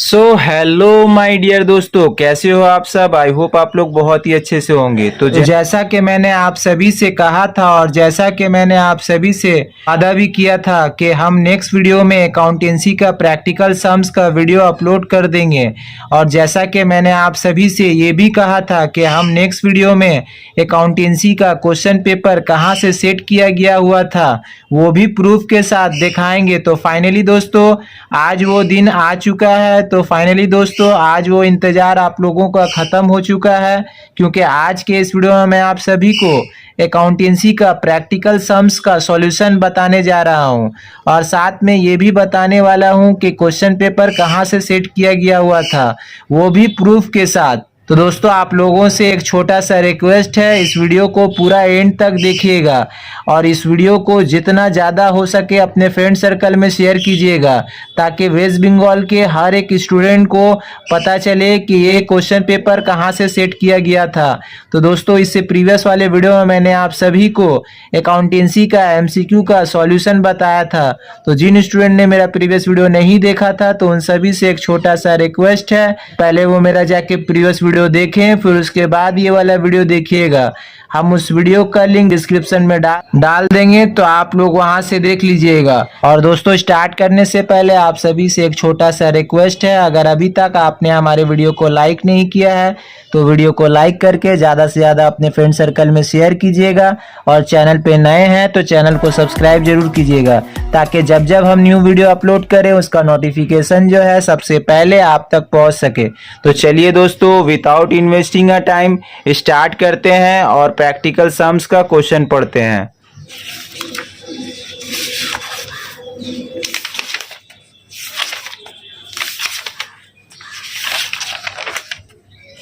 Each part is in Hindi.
हेलो माय डियर दोस्तों, कैसे हो आप सब। आई होप आप लोग बहुत ही अच्छे से होंगे। तो जैसा कि मैंने आप सभी से कहा था और जैसा कि मैंने आप सभी से वादा भी किया था कि हम नेक्स्ट वीडियो में अकाउंटेंसी का प्रैक्टिकल सम्स का वीडियो अपलोड कर देंगे। और जैसा कि मैंने आप सभी से ये भी कहा था कि हम नेक्स्ट वीडियो में अकाउंटेंसी का क्वेश्चन पेपर कहाँ से सेट किया गया हुआ था वो भी प्रूफ के साथ दिखाएंगे। तो फाइनली दोस्तों आज वो दिन आ चुका है। तो फाइनली दोस्तों आज वो इंतज़ार आप लोगों का ख़त्म हो चुका है, क्योंकि आज के इस वीडियो में मैं आप सभी को अकाउंटेंसी का प्रैक्टिकल सम्स का सॉल्यूशन बताने जा रहा हूं और साथ में ये भी बताने वाला हूं कि क्वेश्चन पेपर कहां से सेट किया गया हुआ था वो भी प्रूफ के साथ। तो दोस्तों आप लोगों से एक छोटा सा रिक्वेस्ट है, इस वीडियो को पूरा एंड तक देखिएगा और इस वीडियो को जितना ज़्यादा हो सके अपने फ्रेंड सर्कल में शेयर कीजिएगा, ताकि वेस्ट बंगाल के हर एक स्टूडेंट को पता चले कि ये क्वेश्चन पेपर कहाँ से सेट किया गया था। तो दोस्तों इससे प्रीवियस वाले वीडियो में मैंने आप सभी को अकाउंटेंसी का एमसीक्यू का सॉल्यूशन बताया था। तो जिन स्टूडेंट ने मेरा प्रीवियस वीडियो नहीं देखा था तो उन सभी से एक छोटा सा रिक्वेस्ट है, पहले वो मेरा जाके प्रीवियस वीडियो देखें, फिर उसके बाद ये वाला वीडियो देखिएगा। हम उस वीडियो का लिंक डिस्क्रिप्शन में डाल देंगे, तो आप लोग वहां से देख लीजिएगा। और दोस्तों स्टार्ट करने से पहले आप सभी से एक छोटा सा रिक्वेस्ट है, अगर अभी तक आपने हमारे वीडियो को लाइक नहीं किया है तो वीडियो को लाइक करके ज़्यादा से ज़्यादा अपने फ्रेंड सर्कल में शेयर कीजिएगा और चैनल पे नए हैं तो चैनल को सब्सक्राइब जरूर कीजिएगा, ताकि जब जब हम न्यू वीडियो अपलोड करें उसका नोटिफिकेशन जो है सबसे पहले आप तक पहुंच सके। तो चलिए दोस्तों without investing a time start करते हैं और प्रैक्टिकल सम्स का क्वेश्चन पढ़ते हैं।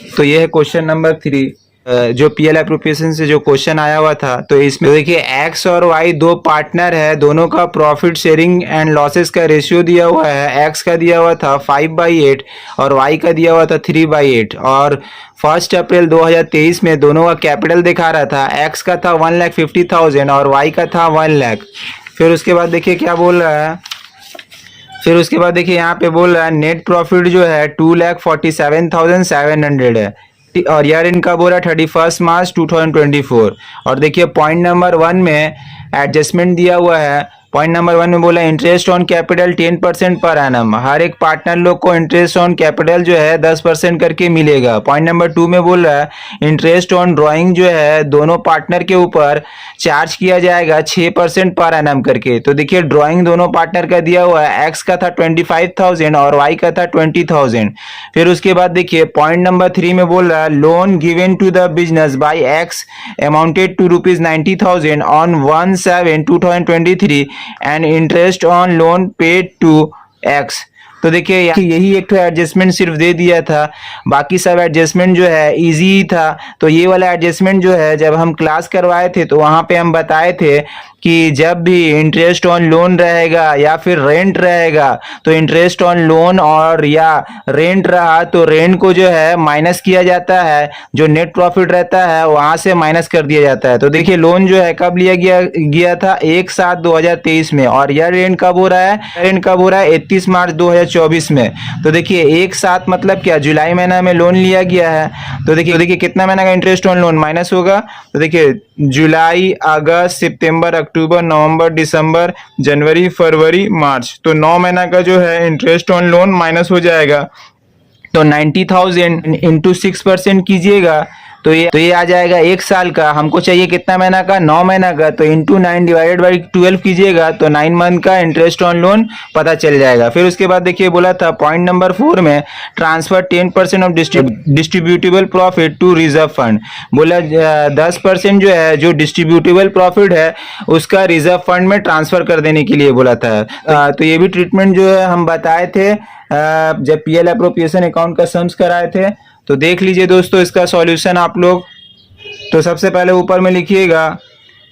तो ये है क्वेश्चन नंबर 3 जो पीएल एप्रोप्रिएशन से जो क्वेश्चन आया हुआ था। तो इसमें देखिए एक्स और वाई दो पार्टनर है, दोनों का प्रॉफिट शेयरिंग एंड लॉसेस का रेशियो दिया हुआ है। एक्स का दिया हुआ था 5/8 और वाई का दिया हुआ था 3/8 और 1 अप्रैल 2023 में दोनों का कैपिटल दिखा रहा था। एक्स का था 1,50,000 और वाई का था 1 लाख। फिर उसके बाद देखिए क्या बोल रहा है, फिर उसके बाद देखिए यहाँ पे बोल रहा है नेट प्रॉफिट जो है 2,47,700 है और ईयर एंड कब हो रहा है 31 मार्च 2024। और देखिए पॉइंट नंबर 1 में एडजस्टमेंट दिया हुआ है। पॉइंट नंबर 1 में बोला interest on capital 10% per annum, हर एक पार्टनर लोग को इंटरेस्ट ऑन कैपिटल जो है 10% करके मिलेगा। पॉइंट नंबर 2 में बोल रहा है इंटरेस्ट ऑन ड्राइंग जो है दोनों पार्टनर के ऊपर चार्ज किया जाएगा 6% पर एनम करके। तो देखिए ड्राइंग दोनों पार्टनर का दिया हुआ है, एक्स का था 25,000 और वाई का था 20,000। फिर उसके बाद देखिए पॉइंट नंबर 3 में बोल रहा है loan given to the business by X amounted to ₹90,000 on 1/7/2023 and interest on loan paid to X. तो देखिए यही एक तो एडजस्टमेंट सिर्फ दे दिया था, बाकी सब एडजस्टमेंट जो है इजी था। तो ये वाला एडजस्टमेंट जो है जब हम क्लास करवाए थे तो वहाँ पे हम बताए थे कि जब भी इंटरेस्ट ऑन लोन रहेगा या फिर रेंट रहेगा तो इंटरेस्ट ऑन लोन और या रेंट रहा तो रेंट को जो है माइनस किया जाता है, जो नेट प्रॉफिट रहता है वहां से माइनस कर दिया जाता है। तो देखिए लोन जो है कब लिया गया था 1/7/2023 में और यह रेंट कब हो रहा है, रेंट कब हो रहा है 31 मार्च 2024 में। तो देखिए 1/7 मतलब क्या, जुलाई महीना में लोन लिया गया है। तो देखिए कितना महीना का इंटरेस्ट ऑन लोन माइनस होगा। तो देखिए जुलाई, अगस्त, सितंबर, अक्टूबर, नवंबर, दिसंबर, जनवरी, फरवरी, मार्च, तो 9 महीना का जो है इंटरेस्ट ऑन लोन माइनस हो जाएगा। तो 90,000 इंटू 6% कीजिएगा तो ये आ जाएगा 1 साल का। हमको चाहिए कितना महीना का, 9 महीना का। तो इंटू 9 डिवाइडेड बाई 12 कीजिएगा तो 9 मंथ का इंटरेस्ट ऑन लोन पता चल जाएगा। फिर उसके बाद देखिए बोला था पॉइंट नंबर 4 में transfer 10% of distributable profit to reserve fund. बोला 10% जो है जो डिस्ट्रीब्यूटेबल प्रॉफिट है उसका रिजर्व फंड में ट्रांसफर कर देने के लिए बोला था। तो ये भी ट्रीटमेंट जो है हम बताए थे जब पीएल एप्रोप्रिएशन अकाउंट का सम्स कराए थे। तो देख लीजिए दोस्तों इसका सॉल्यूशन आप लोग। तो सबसे पहले ऊपर में लिखिएगा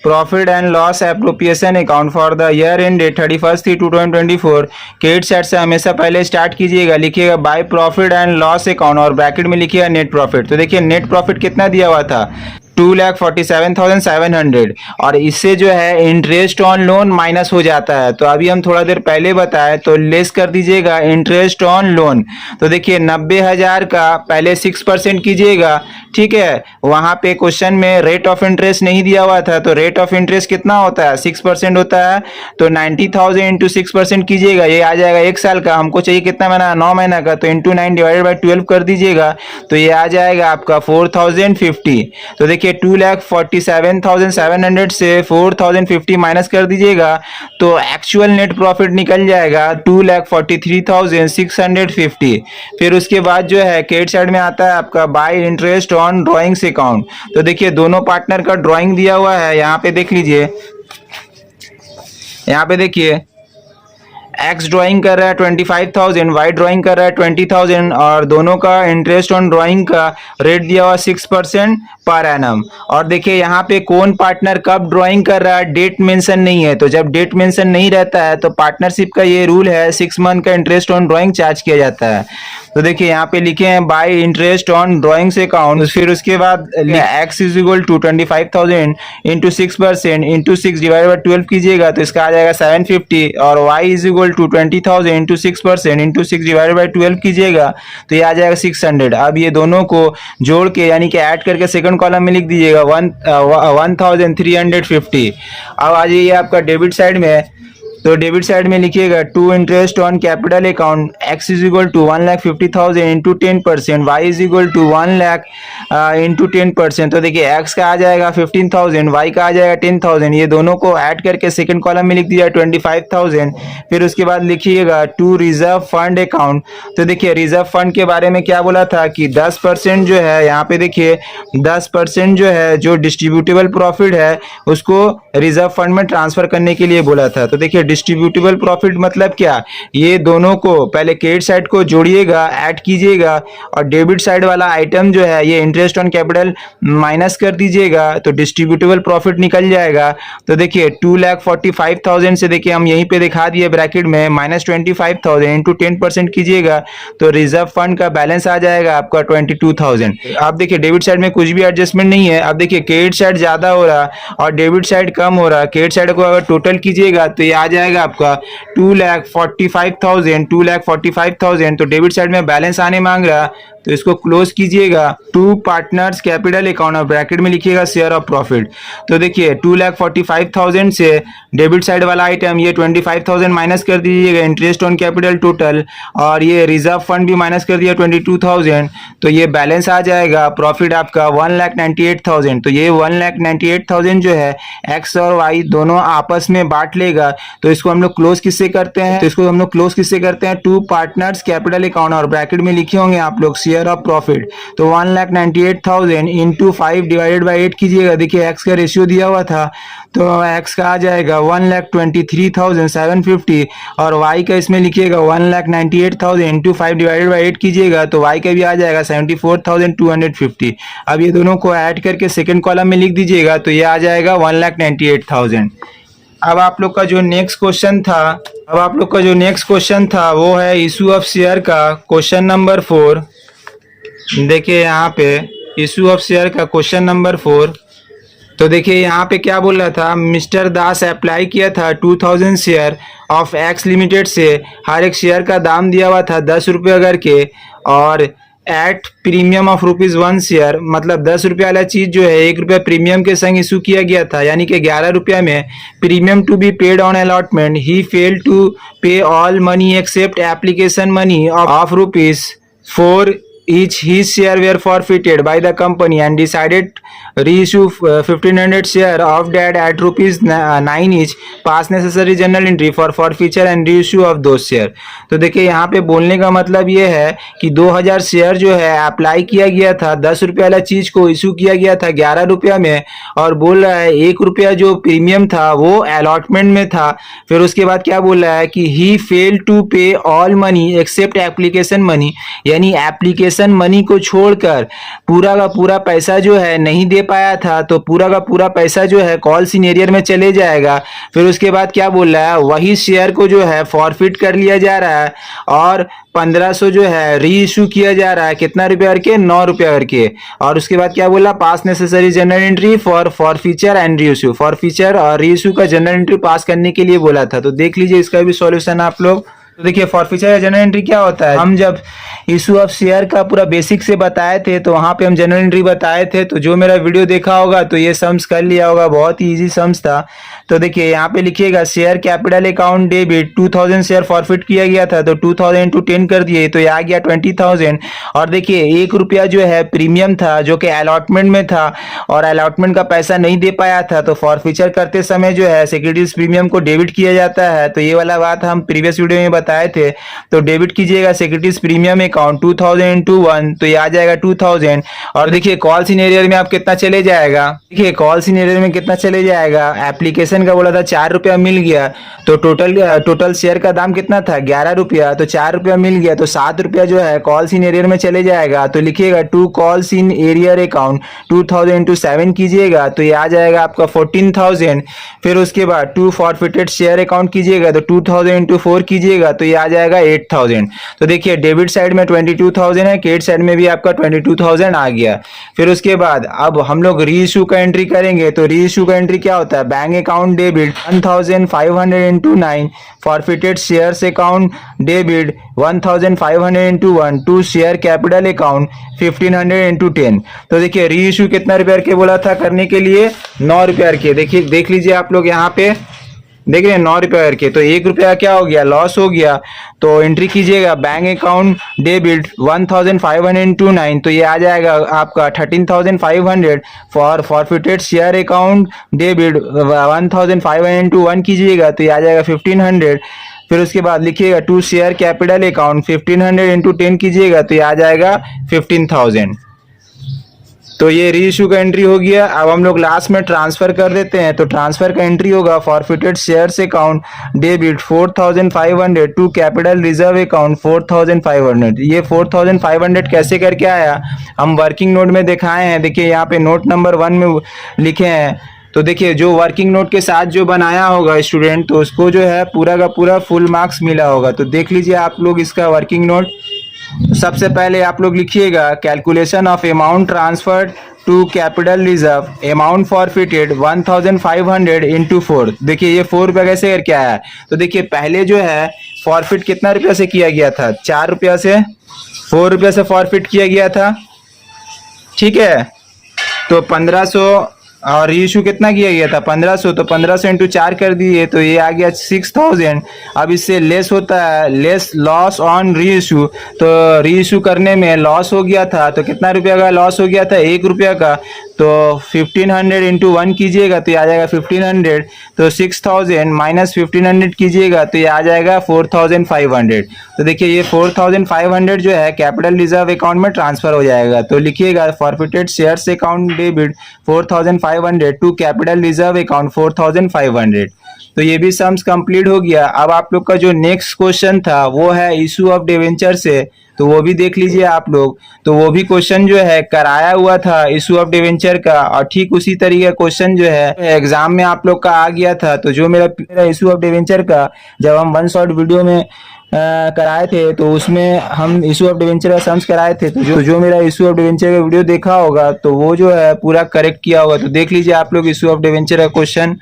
profit and loss appropriation account for the year end date 31/3/2024। Credit side से हमेशा पहले स्टार्ट कीजिएगा, लिखिएगा by profit and loss account और ब्रैकेट में लिखिएगा नेट प्रॉफिट। तो देखिए नेट प्रॉफिट कितना दिया हुआ था 2,47,700 और इससे जो है इंटरेस्ट ऑन लोन माइनस हो जाता है। तो अभी हम थोड़ा देर पहले बताए तो लेस कर दीजिएगा इंटरेस्ट ऑन लोन। तो देखिए 90,000 का पहले 6% कीजिएगा, ठीक है। वहां पे क्वेश्चन में रेट ऑफ इंटरेस्ट नहीं दिया हुआ था, तो रेट ऑफ इंटरेस्ट कितना होता है 6% होता है। तो 90,000 इंटू 6% कीजिएगा, ये आ जाएगा 1 साल का। हमको चाहिए कितना महीना, 9 महीना का, तो इंटू 9 डिवाइडेड बाई 12 कर दीजिएगा, तो ये आ जाएगा आपका 4,050। तो देखिए 2,47,700 से 4,050 माइनस कर दीजिएगा, तो एक्चुअल नेट प्रॉफिट निकल जाएगा 2,43,650। फिर उसके बाद जो है क्रेडिट साइड में आता है आपका bye interest on drawings account. तो देखिए दोनों पार्टनर का ड्राइंग दिया हुआ है, यहाँ पे देख लीजिए, यहाँ पे देखिए एक्स ड्राइंग कर रहा है 25,000, वाई ड्राइंग कर रहा है 20,000 और दोनों का इंटरेस्ट ऑन ड्राइंग का रेट दिया हुआ 6% पर एनम। और देखिए यहाँ पे कौन पार्टनर कब ड्राइंग कर रहा है, डेट मेंशन नहीं है। तो जब डेट मेंशन नहीं रहता है तो पार्टनरशिप का ये रूल है 6 मंथ का इंटरेस्ट ऑन ड्राइंग चार्ज किया जाता है। तो देखिए यहाँ पे लिखे हैं by interest on drawings account, फिर उसके बाद X is equal to 25,000 into 6% into 6 divide by 12 कीजिएगा, तो इसका आ जाएगा 750। और Y is equal to 20,000 into 6% into 6 divide by 12 कीजिएगा, तो ये आ जाएगा 600। अब ये दोनों को जोड़ के यानी कि ऐड करके सेकंड कॉलम में लिख दीजिएगा 1,350। अब आ जाइए आपका डेबिट साइड में, तो डेबिट साइड में लिखिएगा to interest on capital account X is equal to 1,50,000 into 10%, Y is equal to 1 lakh into 10%। तो देखिए एक्स का आ जाएगा 15,000, वाई का आ जाएगा 10,000, ये दोनों को ऐड करके सेकंड कॉलम में लिख दिया 25,000। फिर उसके बाद लिखिएगा टू रिजर्व फंड अकाउंट। तो देखिए रिजर्व फंड के बारे में क्या बोला था कि 10% जो है, यहाँ पे देखिए 10% जो है जो डिस्ट्रीब्यूटेबल प्रॉफिट है उसको रिजर्व फंड में ट्रांसफर करने के लिए बोला था। तो देखिए डिस्ट्रीब्यूटेबल प्रॉफिट मतलब क्या, ये दोनों को पहले क्रेडिट साइड को जोड़िएगा, ऐड कीजिएगा और डेबिट साइड वाला आइटम जो है ये इंटरेस्ट ऑन कैपिटल माइनस कर दीजिएगा, तो डिस्ट्रीब्यूटेबल प्रॉफिट निकल जाएगा। तो देखिए 2,45,000 से देखिए हम यहीं पे दिखा दिए ब्रैकेट में माइनस 25,000 इंटू 10% कीजिएगा, तो रिजर्व फंड का बैलेंस आ जाएगा आपका 22,000। आप देखिए डेबिट साइड में कुछ भी एडजस्टमेंट नहीं है। अब देखिए क्रेडिट साइड ज्यादा हो रहा और डेबिट साइड कम हो रहा, क्रेडिट साइड को अगर टोटल कीजिएगा तो ये आ जाएगा आपका 2,45,000। तो डेबिट साइड में बैलेंस आने मांग रहा, तो इसको क्लोज कीजिएगा। टू पार्टनर्स कैपिटल अकाउंट और ब्रैकेट में लिखिएगा शेयर ऑफ प्रॉफिट। तो देखिए 2,45,000 से डेबिट साइड वाला आइटम ये 25,000 माइनस कर दीजिएगा, इंटरेस्ट ऑन कैपिटल टोटल, और ये रिजर्व फंड भी माइनस कर दिया 22,000, तो ये बैलेंस आ जाएगा प्रॉफिट आपका 1,98,000। तो ये 1,98,000 जो है एक्स और वाई दोनों आपस में बांट लेगा। तो इसको हम लोग क्लोज किससे करते हैं, टू पार्टनर्स कैपिटल अकाउंट और ब्रैकेट में लिखे होंगे आप लोग शेयर ऑफ प्रॉफिट। तो 1,98,000 इंटू 5 डिवाइडेड बाई 8 कीजिएगा। देखिए एक्स का रेशियो दिया हुआ था, तो एक्स का आ जाएगा 1,23,750 और वाई का इसमें लिखिएगा 1,98,000 इंटू 5 डिवाइडेड बाई 8 कीजिएगा, तो वाई का भी आ जाएगा 74,250। अब ये दोनों को ऐड करके सेकंड कॉलम में लिख दीजिएगा, तो ये आ जाएगा 1,98,000। अब आप लोग का जो नेक्स्ट क्वेश्चन था वो है इशू ऑफ शेयर का क्वेश्चन नंबर 4। देखिए यहाँ पे इशू ऑफ शेयर का क्वेश्चन नंबर 4। तो देखिए यहाँ पे क्या बोल रहा था, मिस्टर दास अप्लाई किया था 2,000 शेयर ऑफ एक्स लिमिटेड से, हर एक शेयर का दाम दिया हुआ था 10 रुपये करके और एट प्रीमियम ऑफ ₹1 शेयर, मतलब 10 रुपये वाला चीज जो है 1 रुपया प्रीमियम के संग इशू किया गया था, यानी कि 11 रुपया में premium to be paid on allotment. He fail to pay all money except application money of ₹4 each. His share were forfeited by the company and decided reissue 1,500 share of that at ₹9 each. Pass necessary journal entry for forfeiture and reissue of those share. तो देखिए यहाँ पे बोलने का मतलब ये है कि 2,000 शेयर जो है अप्लाई किया गया था, 10 रुपये वाला चीज को इशू किया गया था 11 रुपया में, और बोल रहा है 1 रुपया जो प्रीमियम था वो अलॉटमेंट में था। फिर उसके बाद क्या बोल रहा है कि he fail to pay all money except application money, यानी एप्लीकेशन कैलकुलेशन मनी को छोड़कर पूरा का पूरा पैसा जो है नहीं दे पाया था, तो पूरा का पूरा पैसा जो है कॉल सीनियर में चले जाएगा। फिर उसके बाद क्या बोल रहा है, वही शेयर को जो है फॉरफिट कर लिया जा रहा है और 1500 जो है री इशू किया जा रहा है। कितना रुपया करके, 9 रुपया करके। और उसके बाद क्या बोला, पास necessary journal entry for feature and re issue, for feature और री इशू का जनरल एंट्री पास करने के लिए बोला था। तो देख लीजिए इसका भी सॉल्यूशन आप लोग। तो देखिए फॉरफीचर या जनरल एंट्री क्या होता है, हम जब इशू ऑफ शेयर का पूरा बेसिक से बताए थे तो वहां पे हम जनरल एंट्री बताए थे। तो जो मेरा वीडियो देखा होगा तो ये सम्स कर लिया होगा, बहुत ही इजी सम्स था। तो देखिए यहाँ पे लिखिएगा share capital account debit 2000 share forfeit किया गया था, तो 2000 इंटू 10 कर दिए तो ये आ गया 20,000। और देखिए 1 रुपया जो है प्रीमियम था जो कि अलॉटमेंट में था और अलॉटमेंट का पैसा नहीं दे पाया था, तो फॉरफीचर करते समय जो है सिक्योरिटीज प्रीमियम को डेबिट किया जाता है। तो ये वाला बात हम प्रीवियस वीडियो में बताए थे। तो डेबिट कीजिएगा सिक्योरिटीज प्रीमियम अकाउंट 2000 इंटू 1, तो ये आ जाएगा 2000। और देखिए कॉल सीनियर में आप कितना चले जाएगा, देखिए कॉल सीनियर में कितना चले जाएगा, एप्लीकेशन का बोला था 4 रुपया मिल गया, तो टोटल शेयर का दाम कितना था 11 रुपया, तो 4 रुपया मिल गया, तो 7 रुपया जो है कॉल्स इन एरियर में चले जाएगा। तो लिखिएगा 2 calls in arrear account 2000 into 7 कीजिएगा तो ये आ जाएगा आपका 14,000। फिर उसके बाद 2 फॉरफिटेड शेयर अकाउंट कीजिएगा तो 2000 इंटू 4 कीजिएगा तो ये आ जाएगा 8,000। तो देखिए डेबिट साइड में 22,000 है, क्रेडिट साइड में भी आपका 22,000 आ गया। फिर उसके बाद अब हम लोग री इशू का एंट्री करेंगे। तो री इशू का एंट्री क्या होता है, bank account debit 1,500 into 9, forfeited shares account debit 1,500 into 1, 2 share capital account 1,500 into 10। तो देखिए री इशू कितना रुपया के बोला था करने के लिए, 9 रुपया के। देखिए देख लीजिए आप लोग यहाँ पे देख रहे हैं 9 रुपया करके, तो 1 रुपया क्या हो गया, लॉस हो गया। तो एंट्री कीजिएगा बैंक अकाउंट डेबिट 1,500 इंटू 9, तो ये आ जाएगा आपका 13,500। Forfeited share account debit 1,500 into 1 कीजिएगा तो ये आ जाएगा 1,500। फिर उसके बाद लिखिएगा 2 शेयर कैपिटल अकाउंट 1,500 इंटू 10 कीजिएगा तो ये आ जाएगा 15,000। तो ये री इशू का एंट्री हो गया। अब हम लोग लास्ट में ट्रांसफर कर देते हैं। तो ट्रांसफर का एंट्री होगा forfeited shares account debit 4,500 to capital reserve account 4,500। ये 4,500 कैसे करके आया, हम वर्किंग नोट में दिखाए हैं। देखिए यहाँ पे नोट नंबर 1 में लिखे हैं। तो देखिए जो वर्किंग नोट के साथ जो बनाया होगा स्टूडेंट, तो उसको जो है पूरा का पूरा फुल मार्क्स मिला होगा। तो देख लीजिए आप लोग इसका वर्किंग नोट। सबसे पहले आप लोग लिखिएगा calculation of amount transferred to capital reserve, amount forfeited 1,500 into 4। देखिए ये 4 रुपया कैसे करके आया। तो देखिए पहले जो है फॉरफिट कितना रुपया से किया गया था, 4 रुपया से, 4 रुपया से फॉरफिट किया गया था, ठीक है। तो 1500 और री इशू कितना किया गया था 1500, तो 1500 इंटू 4 कर दिए तो ये आ गया 6,000। अब इससे लेस होता है, लेस लॉस ऑन री इशू, तो री इशू करने में लॉस हो गया था। तो कितना रुपया का लॉस हो गया था, 1 रुपया का। तो 1,500 इंटू 1 कीजिएगा तो ये आ जाएगा 1,500। तो 6,000 माइनस 1,500 कीजिएगा तो ये आ जाएगा 4,500। तो देखिए ये 4,500 जो है कैपिटल रिजर्व अकाउंट में ट्रांसफर हो जाएगा। तो लिखिएगा forfeited shares account debit 4,500 to capital reserve account 4,500। तो ये भी सम्स कंप्लीट हो गया। अब आप लोग का जो नेक्स्ट क्वेश्चन था वो है इशू ऑफ डिवेंचर से, तो वो भी देख लीजिए आप लोग। तो वो भी क्वेश्चन जो है कराया हुआ था इशू ऑफ डिवेंचर का, और ठीक उसी तरीके क्वेश्चन जो है एग्जाम में आप लोग का आ गया था। तो जो मेरा इशू ऑफ डिवेंचर का जब हम 1 शॉट वीडियो में कराए थे तो उसमें हम इशू ऑफ डिवेंचर का सम्स कराए थे। तो जो मेरा इशू ऑफ डिवेंचर का वीडियो देखा होगा तो वो जो है पूरा करेक्ट किया होगा। तो देख लीजिए आप लोग इशू ऑफ डिवेंचर का question.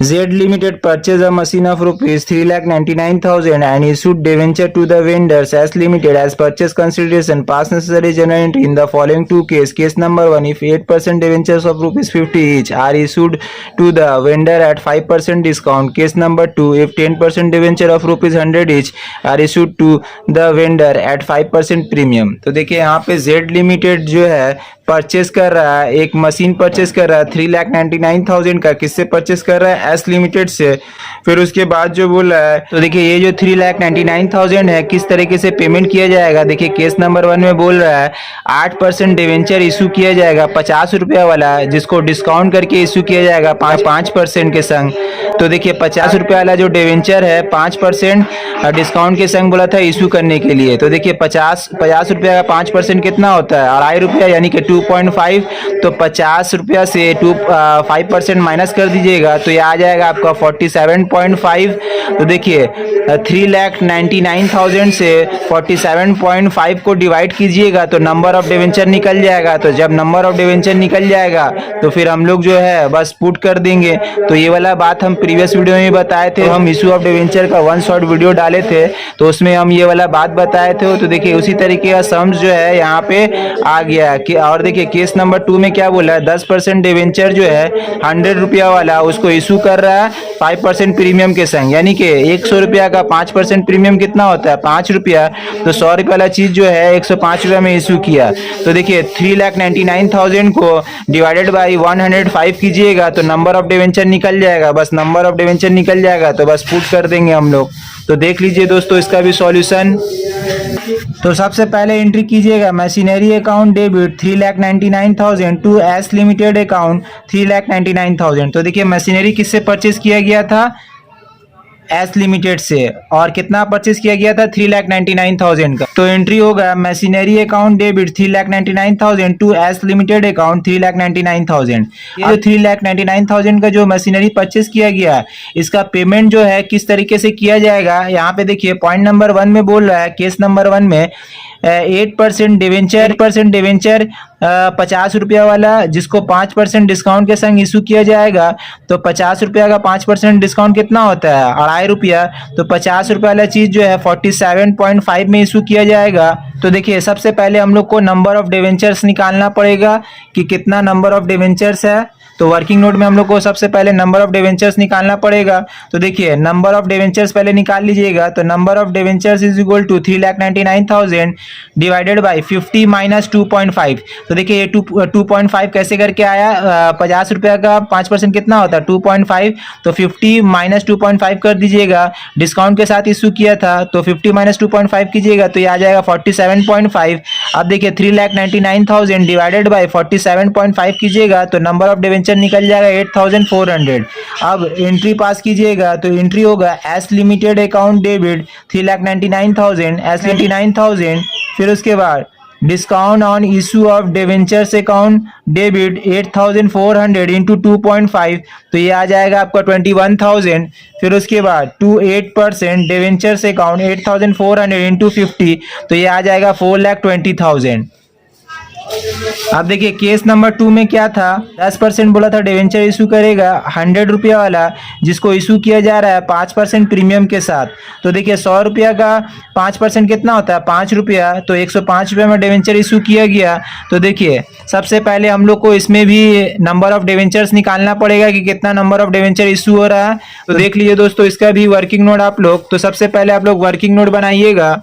Z Limited purchased a machine of rupees 3,99,000 and issued debenture to the vendors as limited as purchase consideration. Pass necessary general entry in the following 2 cases. Case number 1, if 8% debentures of rupees 50 each are issued to the vendor at 5% discount. Case number 2, if 10% debenture of rupees 100 each are issued to the vendor at 5% premium. तो देखिए यहाँ पे Z Limited जो है परचेस कर रहा है, एक मशीन परचेस कर रहा है 3,99,000 का। किससे परचेस कर रहा है? एस लिमिटेड से। फिर उसके बाद जो बोला है, तो देखिए ये जो 3,99,000 है किस तरीके से पेमेंट किया जाएगा। देखिए केस नंबर 1 में बोल रहा है 8% डिवेंचर इशू किया जाएगा 50 रुपया वाला, जिसको डिस्काउंट करके इशू किया जाएगा 5% के संग। तो देखिए 50 रुपया वाला जो डिवेंचर है 5% डिस्काउंट के संग बोला था इशू करने के लिए। तो देखिए 50 रुपया का 5% कितना होता है? 2.5 रुपया, यानी कि 2.5। तो 50 रुपया से 5% माइनस कर दीजिएगा तो ये आ जाएगा आपका 47.5। तो देखिए 3,99,000 से 47.5 को डिवाइड कीजिएगा तो नंबर ऑफ डिवेंचर निकल जाएगा। तो जब नंबर ऑफ डिवेंचर निकल जाएगा तो फिर हम लोग जो है बस पुट कर देंगे। तो ये वाला बात हम प्रीवियस वीडियो में बताए थे, हम इशू ऑफ डिवेंचर का 1 शॉर्ट वीडियो डाले थे तो उसमें हम ये वाला बात बताए थे। तो देखिए उसी तरीके का सम्स जो है यहाँ पे आ गया कि, और देखिए केस नंबर 2 में क्या बोला है, 10% डिवेंचर जो है 100 रुपया वाला उसको इशू कर रहा है 5% प्रीमियम के संग, यानी कि 100 रुपया का 5% प्रीमियम कितना होता है? 5 रुपया। तो 100 रुपया वाला चीज जो है 105 रुपया में इशू किया। तो देखिए 3,99,000 को डिवाइडेड बाई 105 कीजिएगा तो नंबर ऑफ डिवेंचर निकल जाएगा। बस नंबर ऑफ डिवेंचर निकल जाएगा तो बस पुट कर देंगे हम लोग। तो देख लीजिए दोस्तों इसका भी सॉल्यूशन। तो सबसे पहले एंट्री कीजिएगा machinery account debit 3,99,000 to S limited account 3,99,000। तो देखिए मशीनरी किससे परचेज किया गया था? एस लिमिटेड से। और कितना परचेज किया गया था? 3,99,000 का। तो एंट्री होगा machinery account debit 3,99,000 to S limited account 3,99,000। ये जो 3,99,000 का जो मशीनरी परचेज किया गया इसका पेमेंट जो है किस तरीके से किया जाएगा, यहाँ पे देखिए पॉइंट नंबर 1 में बोल रहा है, केस नंबर 1 में 8% डिवेंचर 50 रुपया वाला, जिसको 5% डिस्काउंट के संग इशू किया जाएगा। तो 50 रुपया का 5% डिस्काउंट कितना होता है? 2.5 रुपया। तो 50 रुपया वाला चीज जो है 47.5 में इशू किया जाएगा। तो देखिए सबसे पहले हम लोग को नंबर ऑफ डिवेंचर्स निकालना पड़ेगा कि कितना नंबर ऑफ डिवेंचर्स है। तो वर्किंग नोट में हम लोग को सबसे पहले नंबर ऑफ डिवेंचर्स निकालना पड़ेगा। तो देखिए नंबर ऑफ डिवेंचर्स पहले निकाल लीजिएगा। तो number of debentures is equal to 3,99,000 divided by 50 minus 2.5। तो देखिए ये 2.5 कैसे करके आया? 50 रुपया का 5% कितना होता है? 2.5। तो 50 माइनस 2.5 कर दीजिएगा, डिस्काउंट के साथ इशू किया था तो 50 माइनस 2.5 कीजिएगा तो ये आ जाएगा 47.5। अब देखिए 3,99,000 डिवाइडेड बाई 47.5 कीजिएगा तो नंबर ऑफ डिवेंचर निकल जाएगा 8,400। अब एंट्री पास कीजिएगा तो एंट्री होगा S limited account debit 3,99,000 S 99,000। फिर उसके बाद discount on issue of debentures account debit 8,400 into 2.5 तो ये आ जाएगा आपका 21,000। फिर उसके बाद 8% डिवेंचर्स अकाउंट 8,400 इंटू 50 तो ये आ जाएगा 4,20,000। अब देखिए केस नंबर 2 में क्या था? 10% बोला था डिवेंचर इशू करेगा 100 रुपया वाला, जिसको इशू किया जा रहा है 5% प्रीमियम के साथ। तो देखिए 100 रुपया का 5% कितना होता है? 5 रुपया। तो 105 रुपया में डिवेंचर इशू किया गया। तो देखिए सबसे पहले हम लोग को इसमें भी नंबर ऑफ डिवेंचर्स निकालना पड़ेगा कि कितना नंबर ऑफ डिवेंचर इशू हो रहा है। तो देख लीजिए दोस्तों इसका भी वर्किंग नोट आप लोग। तो सबसे पहले आप लोग वर्किंग नोट बनाइएगा।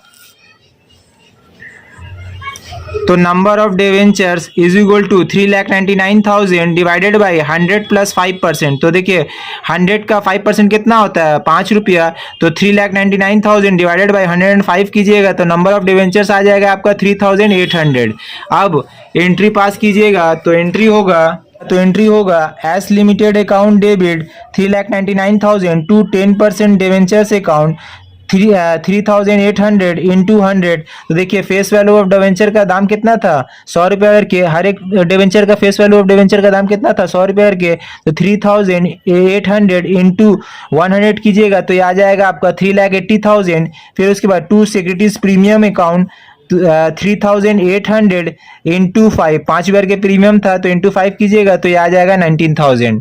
तो number of debentures is equal to 3,99,000 divided by 100 plus 5%। तो देखिए 100 का 5% कितना होता है? 5 रुपया। तो 3,99,000 डिवाइडेड बाई 105 कीजिएगा तो नंबर ऑफ डिवेंचर्स आ जाएगा आपका 3,800। अब एंट्री पास कीजिएगा तो एंट्री होगा S limited account debit 3,99,000 to 10% debentures account 3,800 into 100। तो देखिए फेस वैल्यू ऑफ डिवेंचर का दाम कितना था? 100 रुपया करके। हर एक डिवेंचर का फेस वैल्यू ऑफ डिवेंचर का दाम कितना था? 100 रुपया करके। तो 3,800 इंटू 100 कीजिएगा तो ये आ जाएगा आपका 3,80,000। फिर उसके बाद 2 सिक्योरिटीज प्रीमियम अकाउंट 3,800 इंटू 5 रुपया के प्रीमियम था तो इंटू 5 कीजिएगा तो ये आ जाएगा 19,000।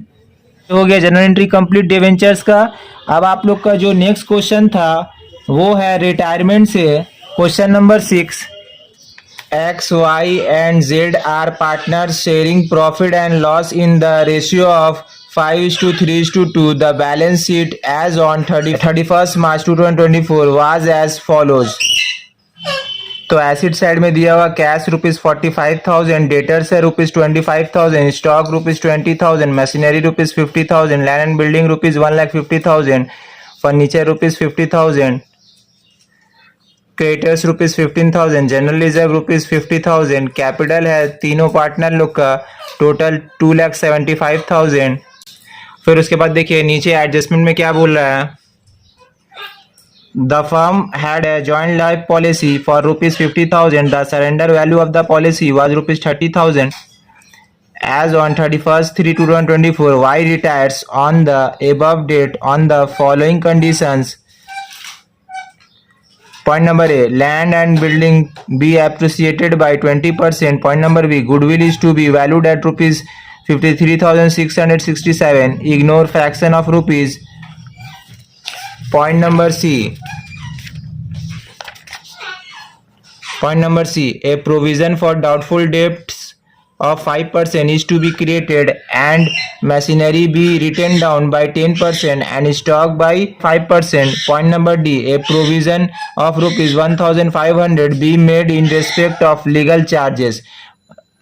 हो गया जनरल एंट्री कंप्लीट डिवेंचर्स का। अब आप लोग का जो नेक्स्ट क्वेश्चन था वो है रिटायरमेंट से। Question number 6, X, Y and Z are partners sharing profit and loss in the ratio of 5:3:2. The balance sheet as on 31st March 2024 was as follows. तो एसिड साइड में दिया हुआ कैश ₹45,000, डेटर्स है ₹25,000, stock ₹20,000, machinery ₹50,000, land and building ₹1,50,000, furniture ₹50,000, creditors ₹15,000, general reserve ₹50,000, capital है तीनों पार्टनर लोग का टोटल 2,75,000। फिर उसके बाद देखिए नीचे एडजस्टमेंट में क्या बोल रहा है, The firm had a joint life policy for ₹50,000. The surrender value of the policy was ₹30,000. As on 31st/3/2024, Y retires on the above date on the following conditions. Point number A, land and building be appreciated by 20%. Point number B, goodwill is to be valued at ₹53,667. Ignore fraction of rupees. Point number C, a provision for doubtful debts of 5% is to be created and machinery be written down by 10% and stock by 5%. Point number D, a provision of ₹1,500 be made in respect of legal charges.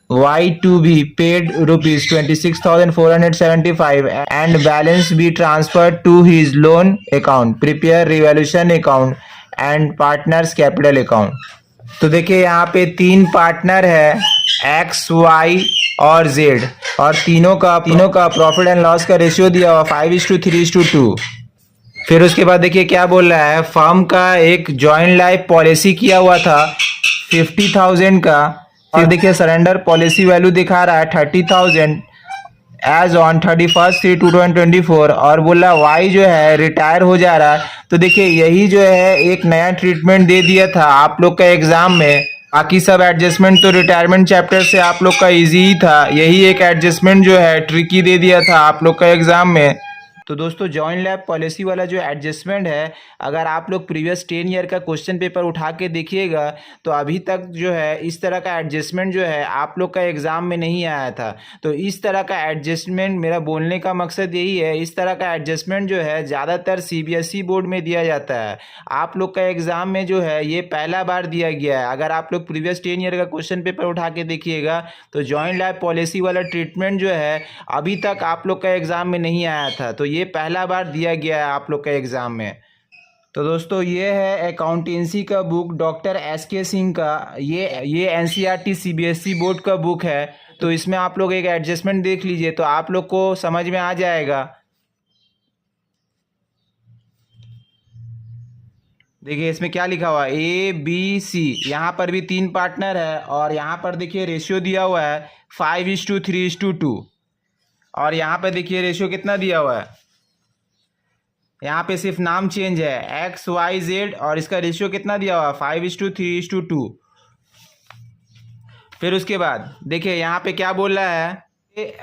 Y to be paid ₹26,475 and balance be transferred to his loan account. Prepare revaluation account and partners capital account. तो देखिए यहाँ पे तीन पार्टनर है एक्स, वाई और जेड, और तीनों का प्रॉफिट एंड लॉस का रेशियो दिया हुआ 5:3:2। फिर उसके बाद देखिए क्या बोल रहा है, फर्म का एक जॉइंट लाइफ पॉलिसी किया हुआ था 50,000 का, फिर देखिए सरेंडर पॉलिसी वैल्यू दिखा रहा है 30,000 एज ऑन 31st/3/2024, और बोला वाई जो है रिटायर हो जा रहा है। तो देखिए यही जो है एक नया ट्रीटमेंट दे दिया था आप लोग का एग्जाम में, बाकी सब एडजस्टमेंट तो रिटायरमेंट चैप्टर से आप लोग का इजी ही था, यही एक एडजस्टमेंट जो है ट्रिकी दे दिया था आप लोग का एग्जाम में। तो दोस्तों जॉइंट लैब पॉलिसी वाला जो एडजस्टमेंट है, अगर आप लोग प्रीवियस 10 ईयर का क्वेश्चन पेपर उठा के देखिएगा तो अभी तक जो है इस तरह का एडजस्टमेंट जो है आप लोग का एग्ज़ाम में नहीं आया था। तो इस तरह का एडजस्टमेंट, मेरा बोलने का मकसद यही है, इस तरह का एडजस्टमेंट जो है ज़्यादातर CBSE बोर्ड में दिया जाता है। आप लोग का एग्ज़ाम में जो है ये पहला बार दिया गया है। अगर आप लोग प्रीवियस 10 ईयर का क्वेश्चन पेपर उठा के देखिएगा तो जॉइंट लैब पॉलिसी वाला ट्रीटमेंट जो है अभी तक आप लोग का एग्ज़ाम में नहीं आया था, तो ये पहला बार दिया गया है आप लोग का एग्ज़ाम में। तो दोस्तों ये है अकाउंटेंसी का बुक डॉक्टर SK सिंह का, ये NCERT CBSE बोर्ड का बुक है। तो इसमें आप लोग एक एडजस्टमेंट देख लीजिए तो आप लोग को समझ में आ जाएगा। देखिए इसमें क्या लिखा हुआ है, ABC, यहाँ पर भी तीन पार्टनर है, और यहाँ पर देखिए रेशियो दिया हुआ है 5:3:2, और यहाँ पर देखिए रेशियो कितना दिया हुआ है, यहाँ पे सिर्फ नाम चेंज है XYZ, और इसका रेशियो कितना दिया हुआ है 5:3:2। फिर उसके बाद देखिए यहाँ पे क्या बोल रहा है,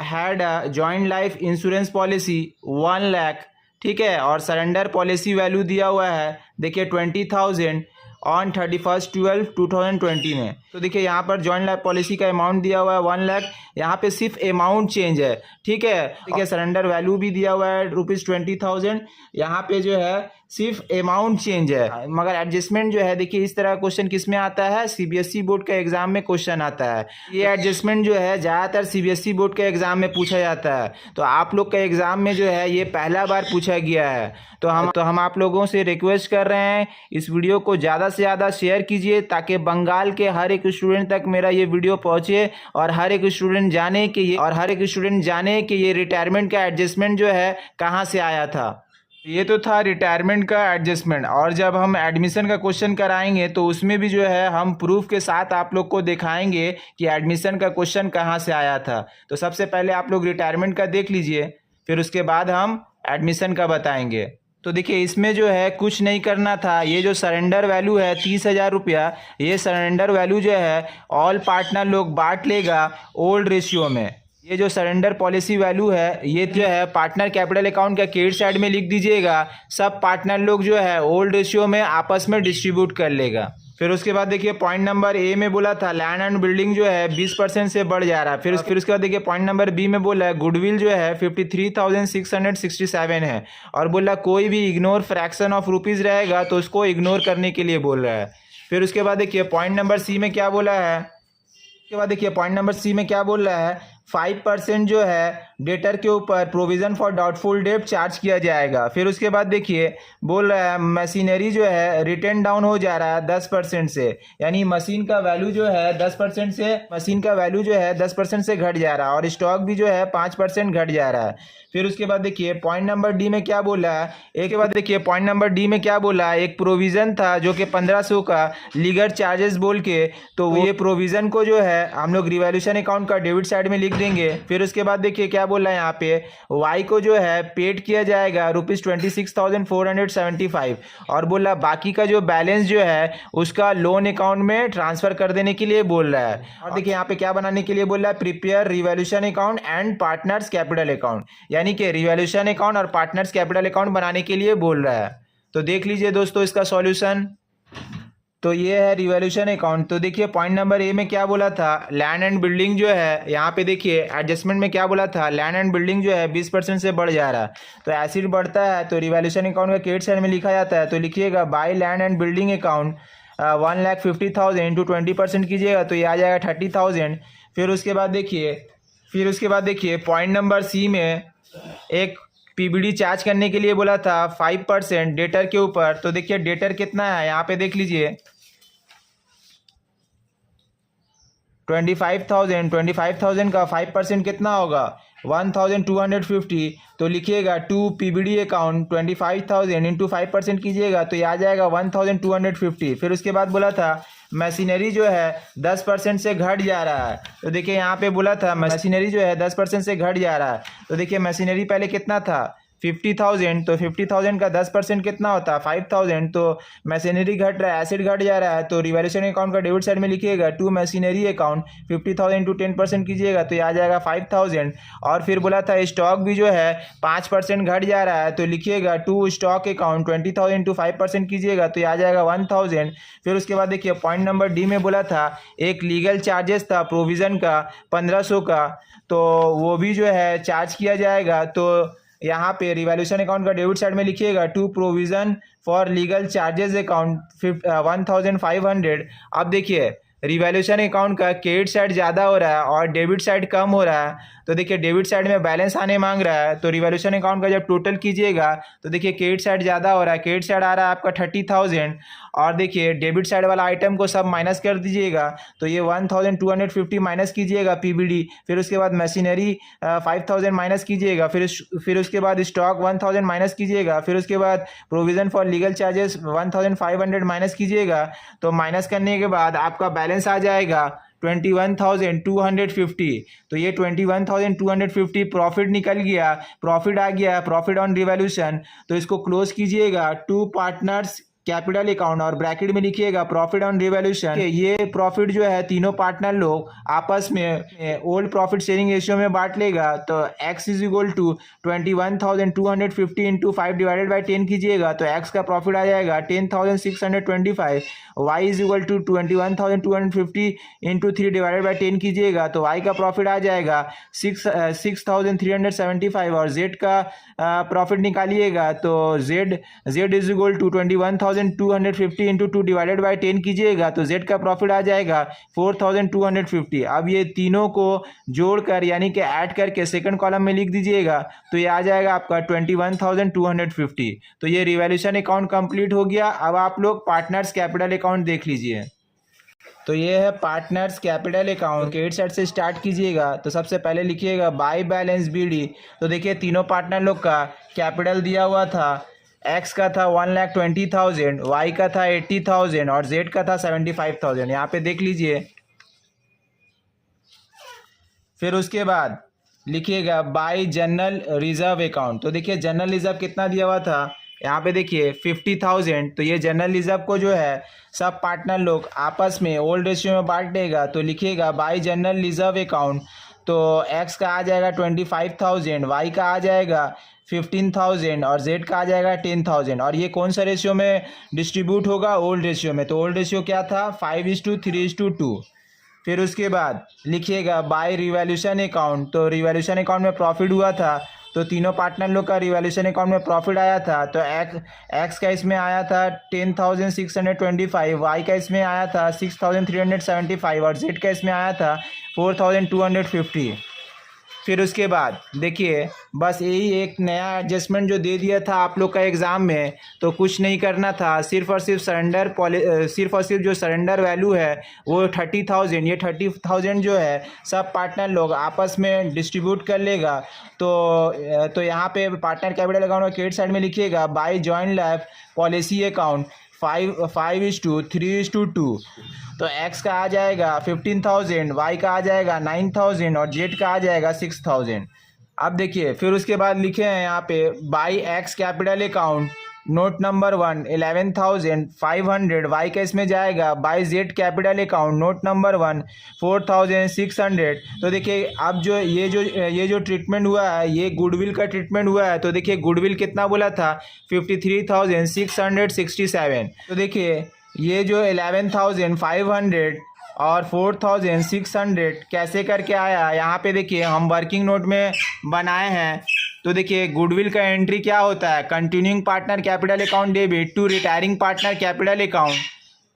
had a joint life insurance policy 1 lakh, ठीक है, और सरेंडर पॉलिसी वैल्यू दिया हुआ है देखिए 20,000 ऑन 31st/12/2020 में। तो देखिए यहाँ पर जॉइंट लाइफ पॉलिसी का अमाउंट दिया हुआ है 1 लाख, यहाँ पे सिर्फ अमाउंट चेंज है, ठीक है, सरेंडर वैल्यू भी दिया हुआ है ₹20,000, यहाँ पे जो है सिर्फ अमाउंट चेंज है। मगर एडजस्टमेंट जो है देखिए इस तरह का क्वेश्चन किस में आता है, CBSE बोर्ड का एग्जाम में क्वेश्चन आता है। ये एडजस्टमेंट जो है ज़्यादातर CBSE बोर्ड के एग्जाम में पूछा जाता है, तो आप लोग का एग्जाम में जो है ये पहला बार पूछा गया है। तो हम आप लोगों से रिक्वेस्ट कर रहे हैं इस वीडियो को ज़्यादा से ज़्यादा शेयर कीजिए, ताकि बंगाल के हर एक स्टूडेंट तक मेरा ये वीडियो पहुँचे, और हर एक स्टूडेंट जाने कि ये रिटायरमेंट का एडजस्टमेंट जो है कहाँ से आया था। ये तो था रिटायरमेंट का एडजस्टमेंट, और जब हम एडमिशन का क्वेश्चन कराएंगे तो उसमें भी जो है हम प्रूफ के साथ आप लोग को दिखाएंगे कि एडमिशन का क्वेश्चन कहाँ से आया था। तो सबसे पहले आप लोग रिटायरमेंट का देख लीजिए, फिर उसके बाद हम एडमिशन का बताएंगे। तो देखिए इसमें जो है कुछ नहीं करना था, ये जो सरेंडर वैल्यू है 30,000 रुपया, ये सरेंडर वैल्यू जो है ऑल पार्टनर लोग बांट लेगा ओल्ड रेशियो में। ये जो सरेंडर पॉलिसी वैल्यू है ये जो है पार्टनर कैपिटल अकाउंट का क्रेडिट साइड में लिख दीजिएगा, सब पार्टनर लोग जो है ओल्ड रेशियो में आपस में डिस्ट्रीब्यूट कर लेगा। फिर उसके बाद देखिए पॉइंट नंबर A में बोला था लैंड एंड बिल्डिंग जो है 20% से बढ़ जा रहा है। फिर उसके बाद देखिए पॉइंट नंबर B में बोला है गुडविल जो है 53,667 है, और बोला कोई भी इग्नोर फ्रैक्शन ऑफ रुपीज़ रहेगा तो उसको इग्नोर करने के लिए बोल रहा है। फिर उसके बाद देखिए पॉइंट नंबर सी में क्या बोला है, उसके बाद देखिए पॉइंट नंबर सी में क्या बोल रहा है, 5% जो है डेटर के ऊपर provision for doubtful debt charge किया जाएगा। फिर उसके बाद देखिए बोल रहा है मशीनरी जो है रिटर्न डाउन हो जा रहा है 10% से, यानी मशीन का वैल्यू जो है 10% से, मशीन का वैल्यू जो है 10% से घट जा रहा है और स्टॉक भी जो है 5% घट जा रहा है। फिर उसके बाद देखिए पॉइंट नंबर डी में क्या बोला है, एक के बाद देखिए पॉइंट नंबर डी में क्या बोला है, एक प्रोविजन था जो कि 1500 का लीगल चार्जेस बोल के, तो ये प्रोविजन को जो है हम लोग रिवैल्यूएशन अकाउंट का डेबिट साइड में लिख देंगे। फिर उसके बाद देखिए क्या बोल रहा है यहाँ पे, वाई को जो है पेड किया जाएगा ₹26,475 और बोला बाकी का जो बैलेंस जो है उसका लोन अकाउंट में ट्रांसफर कर देने के लिए बोल रहा है। और देखिए यहाँ पे क्या बनाने के लिए बोल रहा है, prepare revaluation account and partners capital account, यानी कि रिवैल्यूएशन अकाउंट और पार्टनर्स कैपिटल अकाउंट बनाने के लिए बोल रहा है। तो देख लीजिए दोस्तों इसका सॉल्यूशन। तो ये है रिवैल्यूएशन अकाउंट। तो देखिए पॉइंट नंबर ए में क्या बोला था, लैंड एंड बिल्डिंग जो है यहाँ पे देखिए एडजस्टमेंट में क्या बोला था, लैंड एंड बिल्डिंग जो है 20% से बढ़ जा रहा है। तो एसिड बढ़ता है तो रिवैल्यूएशन अकाउंट का क्रेडिट साइड में लिखा जाता है। तो लिखिएगा by land and building account 1,50,000 into 20% कीजिएगा तो ये आ जाएगा 30,000। फिर उसके बाद देखिए पॉइंट नंबर सी में एक पीबीडी चार्ज करने के लिए बोला था 5% डेटर के ऊपर। तो देखिए डेटर कितना है यहाँ पे देख लीजिए 25,000 का 5% कितना होगा 1,250। तो लिखिएगा टू पीबीडी अकाउंट 25,000 इंटू 5% कीजिएगा तो ये आ जाएगा 1,250। फिर उसके बाद बोला था मशीनरी जो है 10% से घट जा रहा है। तो देखिए यहाँ पे बोला था मशीनरी जो है 10% से घट जा रहा है। तो देखिए मशीनरी पहले कितना था 50,000, तो 50,000 का 10% कितना होता है 5,000। तो मशीनरी घट रहा है, एसिड घट जा रहा है तो रिवैल्यूएशन अकाउंट का डेबिट साइड में लिखिएगा टू मशीनरी अकाउंट 50,000 इंटू 10% कीजिएगा तो ये आ जाएगा 5,000। और फिर बोला था स्टॉक भी जो है 5% घट जा रहा है तो लिखिएगा टू स्टॉक अकाउंट 20,000 इंटू 5% कीजिएगा तो ये आ जाएगा 1,000। फिर उसके बाद देखिए पॉइंट नंबर डी में बोला था एक लीगल चार्जेस था प्रोविज़न का 1500 का, तो वो भी जो है चार्ज किया जाएगा। तो यहाँ पे रिवैल्यूएशन अकाउंट का डेबिट साइड में लिखिएगा to provision for legal charges account 1,500। अब देखिए रिवैल्यूएशन अकाउंट का क्रेडिट साइड ज़्यादा हो रहा है और डेबिट साइड कम हो रहा है। तो देखिए डेबिट साइड में बैलेंस आने मांग रहा है तो रिवैल्यूएशन अकाउंट का जब टोटल कीजिएगा तो देखिए क्रेडिट साइड ज़्यादा हो रहा है, क्रेडिट साइड आ रहा है आपका 30,000 और देखिए डेबिट साइड वाला आइटम को सब माइनस कर दीजिएगा तो ये 1,250 माइनस कीजिएगा पीबीडी। फिर उसके बाद मशीनरी 5,000 माइनस कीजिएगा, फिर उसके बाद स्टॉक 1,000 माइनस कीजिएगा, फिर उसके बाद provision for legal charges 1,500 minus कीजिएगा। तो माइनस करने के बाद आपका बैलेंस आ जाएगा 21,250। तो ये 21,250 प्रॉफिट निकल गया, प्रॉफिट आ गया, प्रॉफिट ऑन रिवैल्यूएशन। तो इसको क्लोज कीजिएगा टू पार्टनर्स कैपिटल अकाउंट और ब्रैकेट में लिखिएगा प्रॉफिट ऑन रिवैल्यूएशन। ये प्रॉफिट जो है तीनों पार्टनर लोग आपस में ओल्ड प्रॉफिट शेयरिंग रेशियो में बांट लेगा। तो x is equal to 21,250 into 5 divided by 10 कीजिएगा तो x का प्रॉफिट आ जाएगा 10,625। y is equal to 21,250 into 3 divided by 10 कीजिएगा तो y का प्रॉफिट आ जाएगा 6,375 और z का प्रॉफिट निकालिएगा तो z is equal to 21,250 into 2 divided by 10 कीजिएगा तो z का प्रॉफिट आ जाएगा 4,250। अब ये तीनों को जोड़कर यानी कि ऐड करके सेकंड कॉलम में लिख दीजिएगा तो ये आ जाएगा आपका 21,250। तो ये रिवैल्यूएशन अकाउंट कंप्लीट हो गया। अब आप लोग पार्टनर्स कैपिटल अकाउंट देख लीजिए। तो ये है partners capital account, credit side से स्टार्ट कीजिएगा। तो सबसे पहले लिखिएगा बाय बैलेंस बीडी। तो देखिए तीनों पार्टनर लोग का कैपिटल दिया हुआ था, एक्स का था 1,20,000, वाई का था 80,000 और जेड का था 75,000। यहाँ पे देख लीजिए। फिर उसके बाद लिखिएगा बाय जनरल रिजर्व अकाउंट। तो देखिए जनरल रिजर्व कितना दिया हुआ था, यहाँ पे देखिए 50,000। तो ये जनरल रिजर्व को जो है सब पार्टनर लोग आपस में ओल्ड रेशियो में बांट देगा। तो लिखिएगा बाय जनरल रिजर्व अकाउंट। तो x का आ जाएगा 25,000, y का आ जाएगा 15,000 और z का आ जाएगा 10,000। और ये कौन सा रेशियो में डिस्ट्रीब्यूट होगा, ओल्ड रेशियो में। तो ओल्ड रेशियो क्या था 5:3:2। फिर उसके बाद लिखिएगा बाय रिवैल्यूएशन अकाउंट। तो रिवैल्यूएशन अकाउंट में प्रॉफिट हुआ था तो तीनों पार्टनर लोग का रिवैल्यूएशन अकाउंट में प्रॉफिट आया था। तो एक्स का इसमें आया था 10,625, वाई का इसमें आया था 6,375 और जेड का इसमें आया था 4,250। फिर उसके बाद देखिए बस यही एक नया एडजस्टमेंट जो दे दिया था आप लोग का एग्ज़ाम में, तो कुछ नहीं करना था, सिर्फ और सिर्फ जो सरेंडर वैल्यू है वो 30,000, ये 30,000 जो है सब पार्टनर लोग आपस में डिस्ट्रीब्यूट कर लेगा। तो यहाँ पे पार्टनर कैपिटल अकाउंट में क्रेडिट साइड में लिखिएगा by joint life policy account 5:3:2। तो एक्स का आ जाएगा 15,000, वाई का आ जाएगा 9,000 और जेड का आ जाएगा 6,000। अब देखिए फिर उसके बाद लिखे हैं यहाँ पे by X capital account note number 1 11,500, Y का इसमें जाएगा by Z capital account note number 1 4,600। तो देखिए अब जो ये जो ट्रीटमेंट हुआ है ये गुडविल का ट्रीटमेंट हुआ है। तो देखिए गुडविल कितना बोला था 53,667। तो देखिए ये जो 11,500 और 4,600 कैसे करके आया, यहाँ पे देखिए हम वर्किंग नोट में बनाए हैं। तो देखिए गुडविल का एंट्री क्या होता है, continuing partner capital account debit to retiring partner capital account,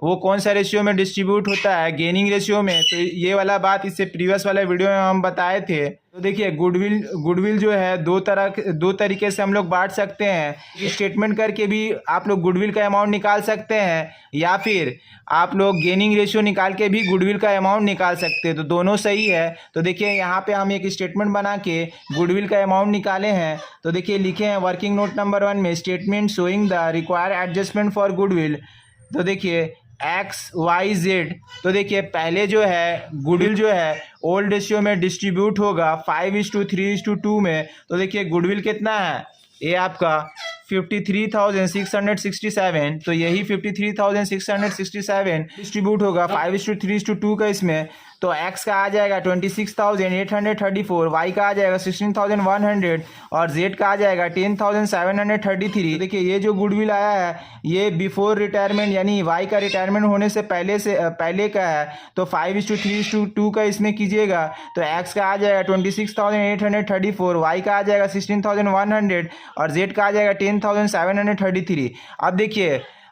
वो कौन सा रेशियो में डिस्ट्रीब्यूट होता है, गेनिंग रेशियो में। तो ये वाला बात इससे प्रीवियस वाले वीडियो में हम बताए थे। तो देखिए गुडविल जो है दो तरीके से हम लोग बांट सकते हैं। स्टेटमेंट करके भी आप लोग गुडविल का अमाउंट निकाल सकते हैं या फिर आप लोग गेनिंग रेशियो निकाल के भी गुडविल का अमाउंट निकाल सकते हैं। तो दोनों सही है। तो देखिए यहाँ पे हम एक स्टेटमेंट बना के गुडविल का अमाउंट निकाले हैं। तो देखिए लिखे हैं वर्किंग नोट नंबर 1 में statement showing the required adjustment for goodwill. तो देखिए एक्स वाई जेड, तो देखिए पहले जो है गुडविल जो है ओल्ड रेशियो में डिस्ट्रीब्यूट होगा 5:3:2 में। तो देखिए गुडविल कितना है, ये आपका 53,667। तो यही 53,667 डिस्ट्रीब्यूट होगा 5:3:2 का इसमें। तो एक्स का आ जाएगा 26,834, वाई का आ जाएगा 16,100 और जेड का आ जाएगा 10,733। देखिए ये जो गुडविल आया है ये बिफोर रिटायरमेंट यानी वाई का रिटायरमेंट होने से पहले का है। तो 5:3:2 का इसमें कीजिएगा तो एक्स का आ जाएगा 26,834, वाई का आ जाएगा 16,100 और जेड का आ जाएगा 10,733।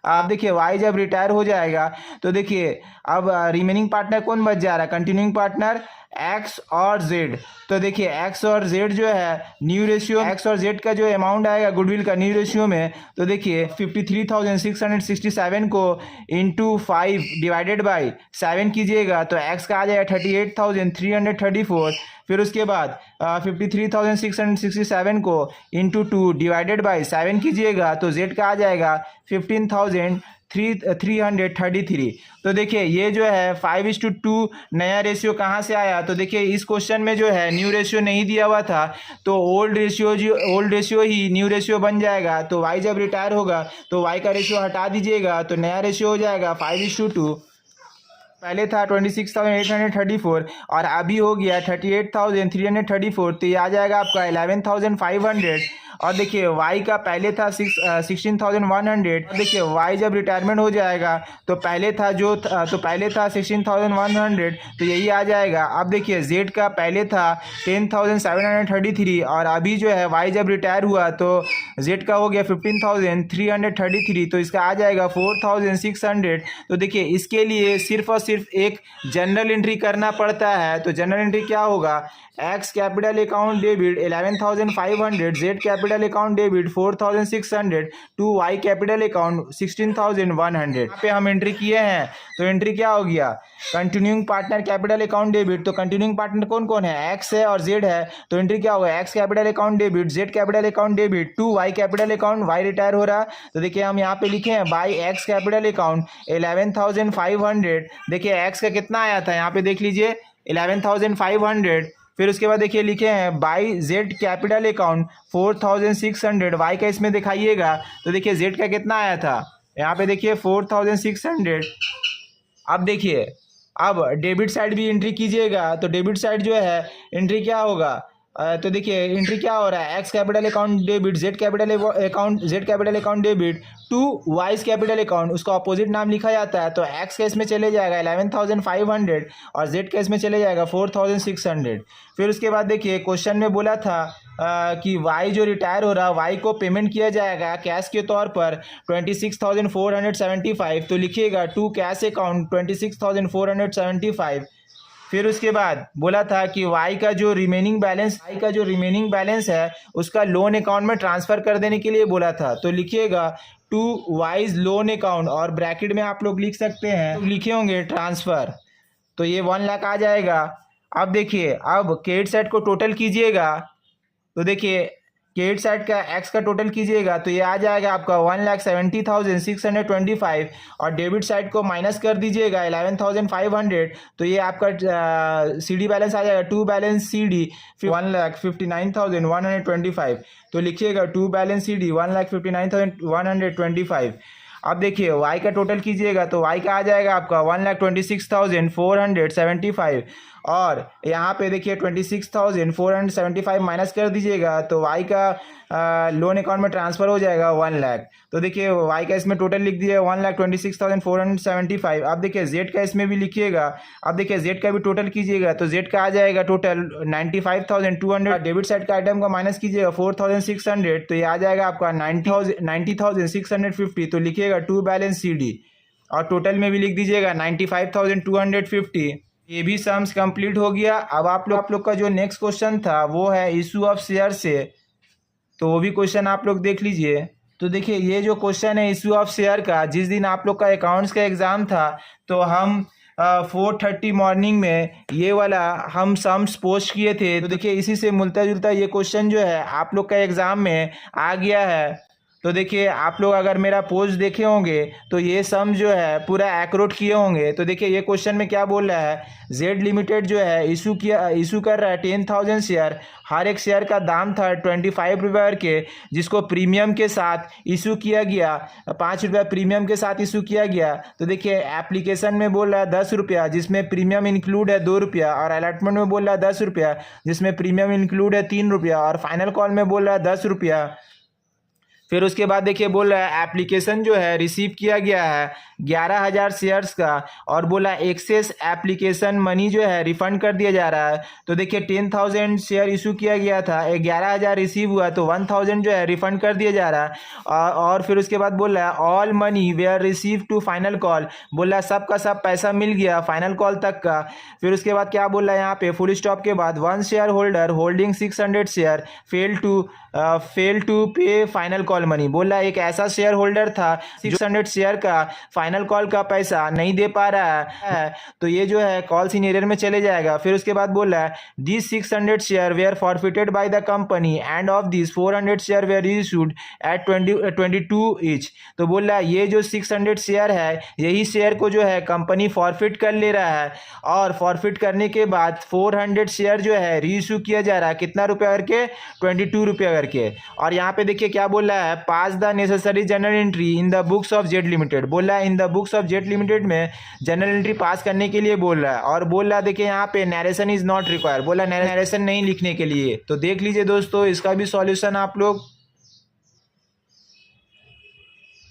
अब देखिए वाई जब रिटायर हो जाएगा तो देखिए अब रिमेनिंग पार्टनर कौन बच जा रहा है, कंटिन्यूइंग पार्टनर एक्स और जेड। तो देखिए एक्स और जेड जो है न्यू रेशियो, एक्स और जेड का जो अमाउंट आएगा गुडविल का न्यू रेशियो में, तो देखिए 53,667 को इंटू 5 डिवाइडेड बाई 7 कीजिएगा तो एक्स का आ जाएगा 38,334। फिर उसके बाद 53,667 को इंटू 2 डिवाइडेड बाई 7 कीजिएगा तो जेड का आ जाएगा 15,333। तो देखिए ये जो है 5:2 नया रेशियो कहाँ से आया। तो देखिए इस क्वेश्चन में जो है न्यू रेशियो नहीं दिया हुआ था तो ओल्ड रेशियो ही न्यू रेशियो बन जाएगा। तो वाई जब रिटायर होगा तो वाई का रेशियो हटा दीजिएगा तो नया रेशियो हो जाएगा 5:2। पहले था 26,834 और अभी हो गया 38,334। तो ये आ जाएगा आपका 11,500। और देखिए वाई का पहले था 16,100। देखिए वाई जब रिटायरमेंट हो जाएगा तो पहले था 16,100, तो यही आ जाएगा। अब देखिए जेड का पहले था 10,733 और अभी जो है वाई जब रिटायर हुआ तो जेड का हो गया 15,333। तो इसका आ जाएगा 4,600। तो देखिए इसके लिए सिर्फ और सिर्फ एक जनरल एंट्री करना पड़ता है। तो जनरल एंट्री क्या होगा, X capital account debit 11,500, Z capital account debit 4,600 to Y capital account 16,100। यहाँ पे हम एंट्री किए हैं तो एंट्री क्या हो गया, continuing partner capital account debit. तो कंटिन्यूइंग पार्टनर कौन कौन है, एक्स है और जेड है। तो एंट्री क्या होगा, X capital account debit Z capital account debit to Y capital account, Y retire हो रहा। तो देखिए हम यहाँ पे लिखे हैं बाई एक्स कैपिटल अकाउंट 11,500। देखिए एक्स का कितना आया था यहाँ पे देख लीजिए 11,500। फिर उसके बाद देखिए लिखे हैं by Z capital account 4,600, Y का इसमें दिखाइएगा। तो देखिए जेड का कितना आया था यहाँ पे देखिए 4,600। अब देखिए अब डेबिट साइड भी एंट्री कीजिएगा तो डेबिट साइड जो है एंट्री क्या होगा, तो देखिए एंट्री क्या हो रहा है, X capital account debit Z capital account debit to Y's capital account, उसका अपोजिट नाम लिखा जाता है। तो एक्स केस में चले जाएगा 11,500 और जेड केस में चले जाएगा 4,600। फिर उसके बाद देखिए क्वेश्चन में बोला था कि वाई जो रिटायर हो रहा है वाई को पेमेंट किया जाएगा कैश के तौर पर 26,475। तो लिखिएगा टू कैश अकाउंट 26,475। फिर उसके बाद बोला था कि वाई का जो रिमेनिंग बैलेंस है उसका लोन अकाउंट में ट्रांसफ़र कर देने के लिए बोला था। तो लिखिएगा टू वाइज लोन अकाउंट और ब्रैकेट में आप लोग लिख सकते हैं, तो लिखे होंगे ट्रांसफ़र। तो ये 1 लाख आ जाएगा। अब देखिए अब क्रेडिट साइड को टोटल कीजिएगा, तो देखिए क्रेडिट साइड का एक्स का टोटल कीजिएगा तो ये आ जाएगा आपका 1,70,625 और डेबिट साइड को माइनस कर दीजिएगा 11,500। तो ये आपका सीडी बैलेंस आ जाएगा, टू बैलेंस सीडी 1,59,125। तो लिखिएगा टू बैलेंस सीडी 1,59,125। अब देखिए वाई का टोटल कीजिएगा तो वाई का आ जाएगा आपका 1,26,475 और यहाँ पे देखिए 26,475 माइनस कर दीजिएगा तो वाई का लोन अकाउंट में ट्रांसफ़र हो जाएगा 1 लाख। तो देखिए वाई का इसमें टोटल लिख दिया 1,26,475। अब देखिए जेड का इसमें भी लिखिएगा। अब देखिए जेड का भी टोटल कीजिएगा तो जेड का आ जाएगा टोटल 95,200। डेबिट साइड का आइटम का माइनस कीजिएगा 4,600 तो ये आ जाएगा आपका 90,650। तो लिखिएगा टू बैलेंस सीडी और टोटल में भी लिख दीजिएगा 95,250। ये भी सम्स कंप्लीट हो गया। अब आप लोग का जो नेक्स्ट क्वेश्चन था वो है इशू ऑफ शेयर से, तो वो भी क्वेश्चन आप लोग देख लीजिए। तो देखिए ये जो क्वेश्चन है इशू ऑफ शेयर का, जिस दिन आप लोग का अकाउंट्स का एग्ज़ाम था तो हम 4:30 मॉर्निंग में ये वाला हम सम्स पोस्ट किए थे। तो देखिए इसी से मिलता जुलता ये क्वेश्चन जो है आप लोग का एग्ज़ाम में आ गया है। तो देखिए आप लोग अगर मेरा पोस्ट देखे होंगे तो ये सम जो है पूरा एक्यूरेट किए होंगे। तो देखिए ये क्वेश्चन में क्या बोल रहा है, जेड लिमिटेड जो है इशू कर रहा है 10,000 शेयर। हर एक शेयर का दाम था 25 रुपये के, जिसको प्रीमियम के साथ इशू किया गया, 5 रुपया प्रीमियम के साथ इशू किया गया। तो देखिए एप्लीकेशन में बोल रहा है 10 रुपया जिसमें प्रीमियम इंक्लूड है 2 रुपया, और अलॉटमेंट में बोल रहा है 10 रुपया जिसमें प्रीमियम इंक्लूड है 3 रुपया, और फाइनल कॉल में बोल रहा है 10 रुपया। फिर उसके बाद देखिए बोल रहा है एप्लीकेशन जो है रिसीव किया गया है 11,000 शेयर्स का, और बोला एक्सेस एप्लीकेशन मनी जो है रिफंड कर दिया जा रहा है। तो देखिए 10,000 शेयर इशू किया गया था, 11,000 रिसीव हुआ तो 1,000 जो है रिफंड कर दिया जा रहा है। और फिर उसके बाद बोल रहा है all money were receive to final call, बोल रहा है सब का सब पैसा मिल गया फाइनल कॉल तक का। फिर उसके बाद क्या बोल रहा है यहाँ पे फुल स्टॉप के बाद 1 share holder holding 600 share fail to pay final call money, बोल रहा है एक ऐसा शेयर होल्डर था 600 शेयर का फाइनल कॉल का पैसा नहीं दे पा रहा है, तो ये जो है कॉल्स इन एरर में चले जाएगा। फिर उसके बाद बोल रहा है this 600 share were forfeited by the company and of this 400 share were issued at 22 each. तो बोल रहा है ये जो 600 शेयर है यही शेयर को जो है कंपनी फॉरफिट कर ले रहा है, और फॉरफिट करने के बाद 400 शेयर जो है री इशू किया जा रहा है कितना रुपया करके 22 रुपया करके। और यहाँ पे देखिए क्या बोल रहा है pass the necessary journal entry in the books of Z limited, बोल रहा है in the books of Z limited में जनरल एंट्री पास करने के लिए बोल रहा है। और बोल रहा है देखिए यहाँ पे नरेशन इज नॉट रिक्वायर्ड, बोला नरेशन नहीं लिखने के लिए। तो देख लीजिए दोस्तों इसका भी सॉल्यूशन आप लोग।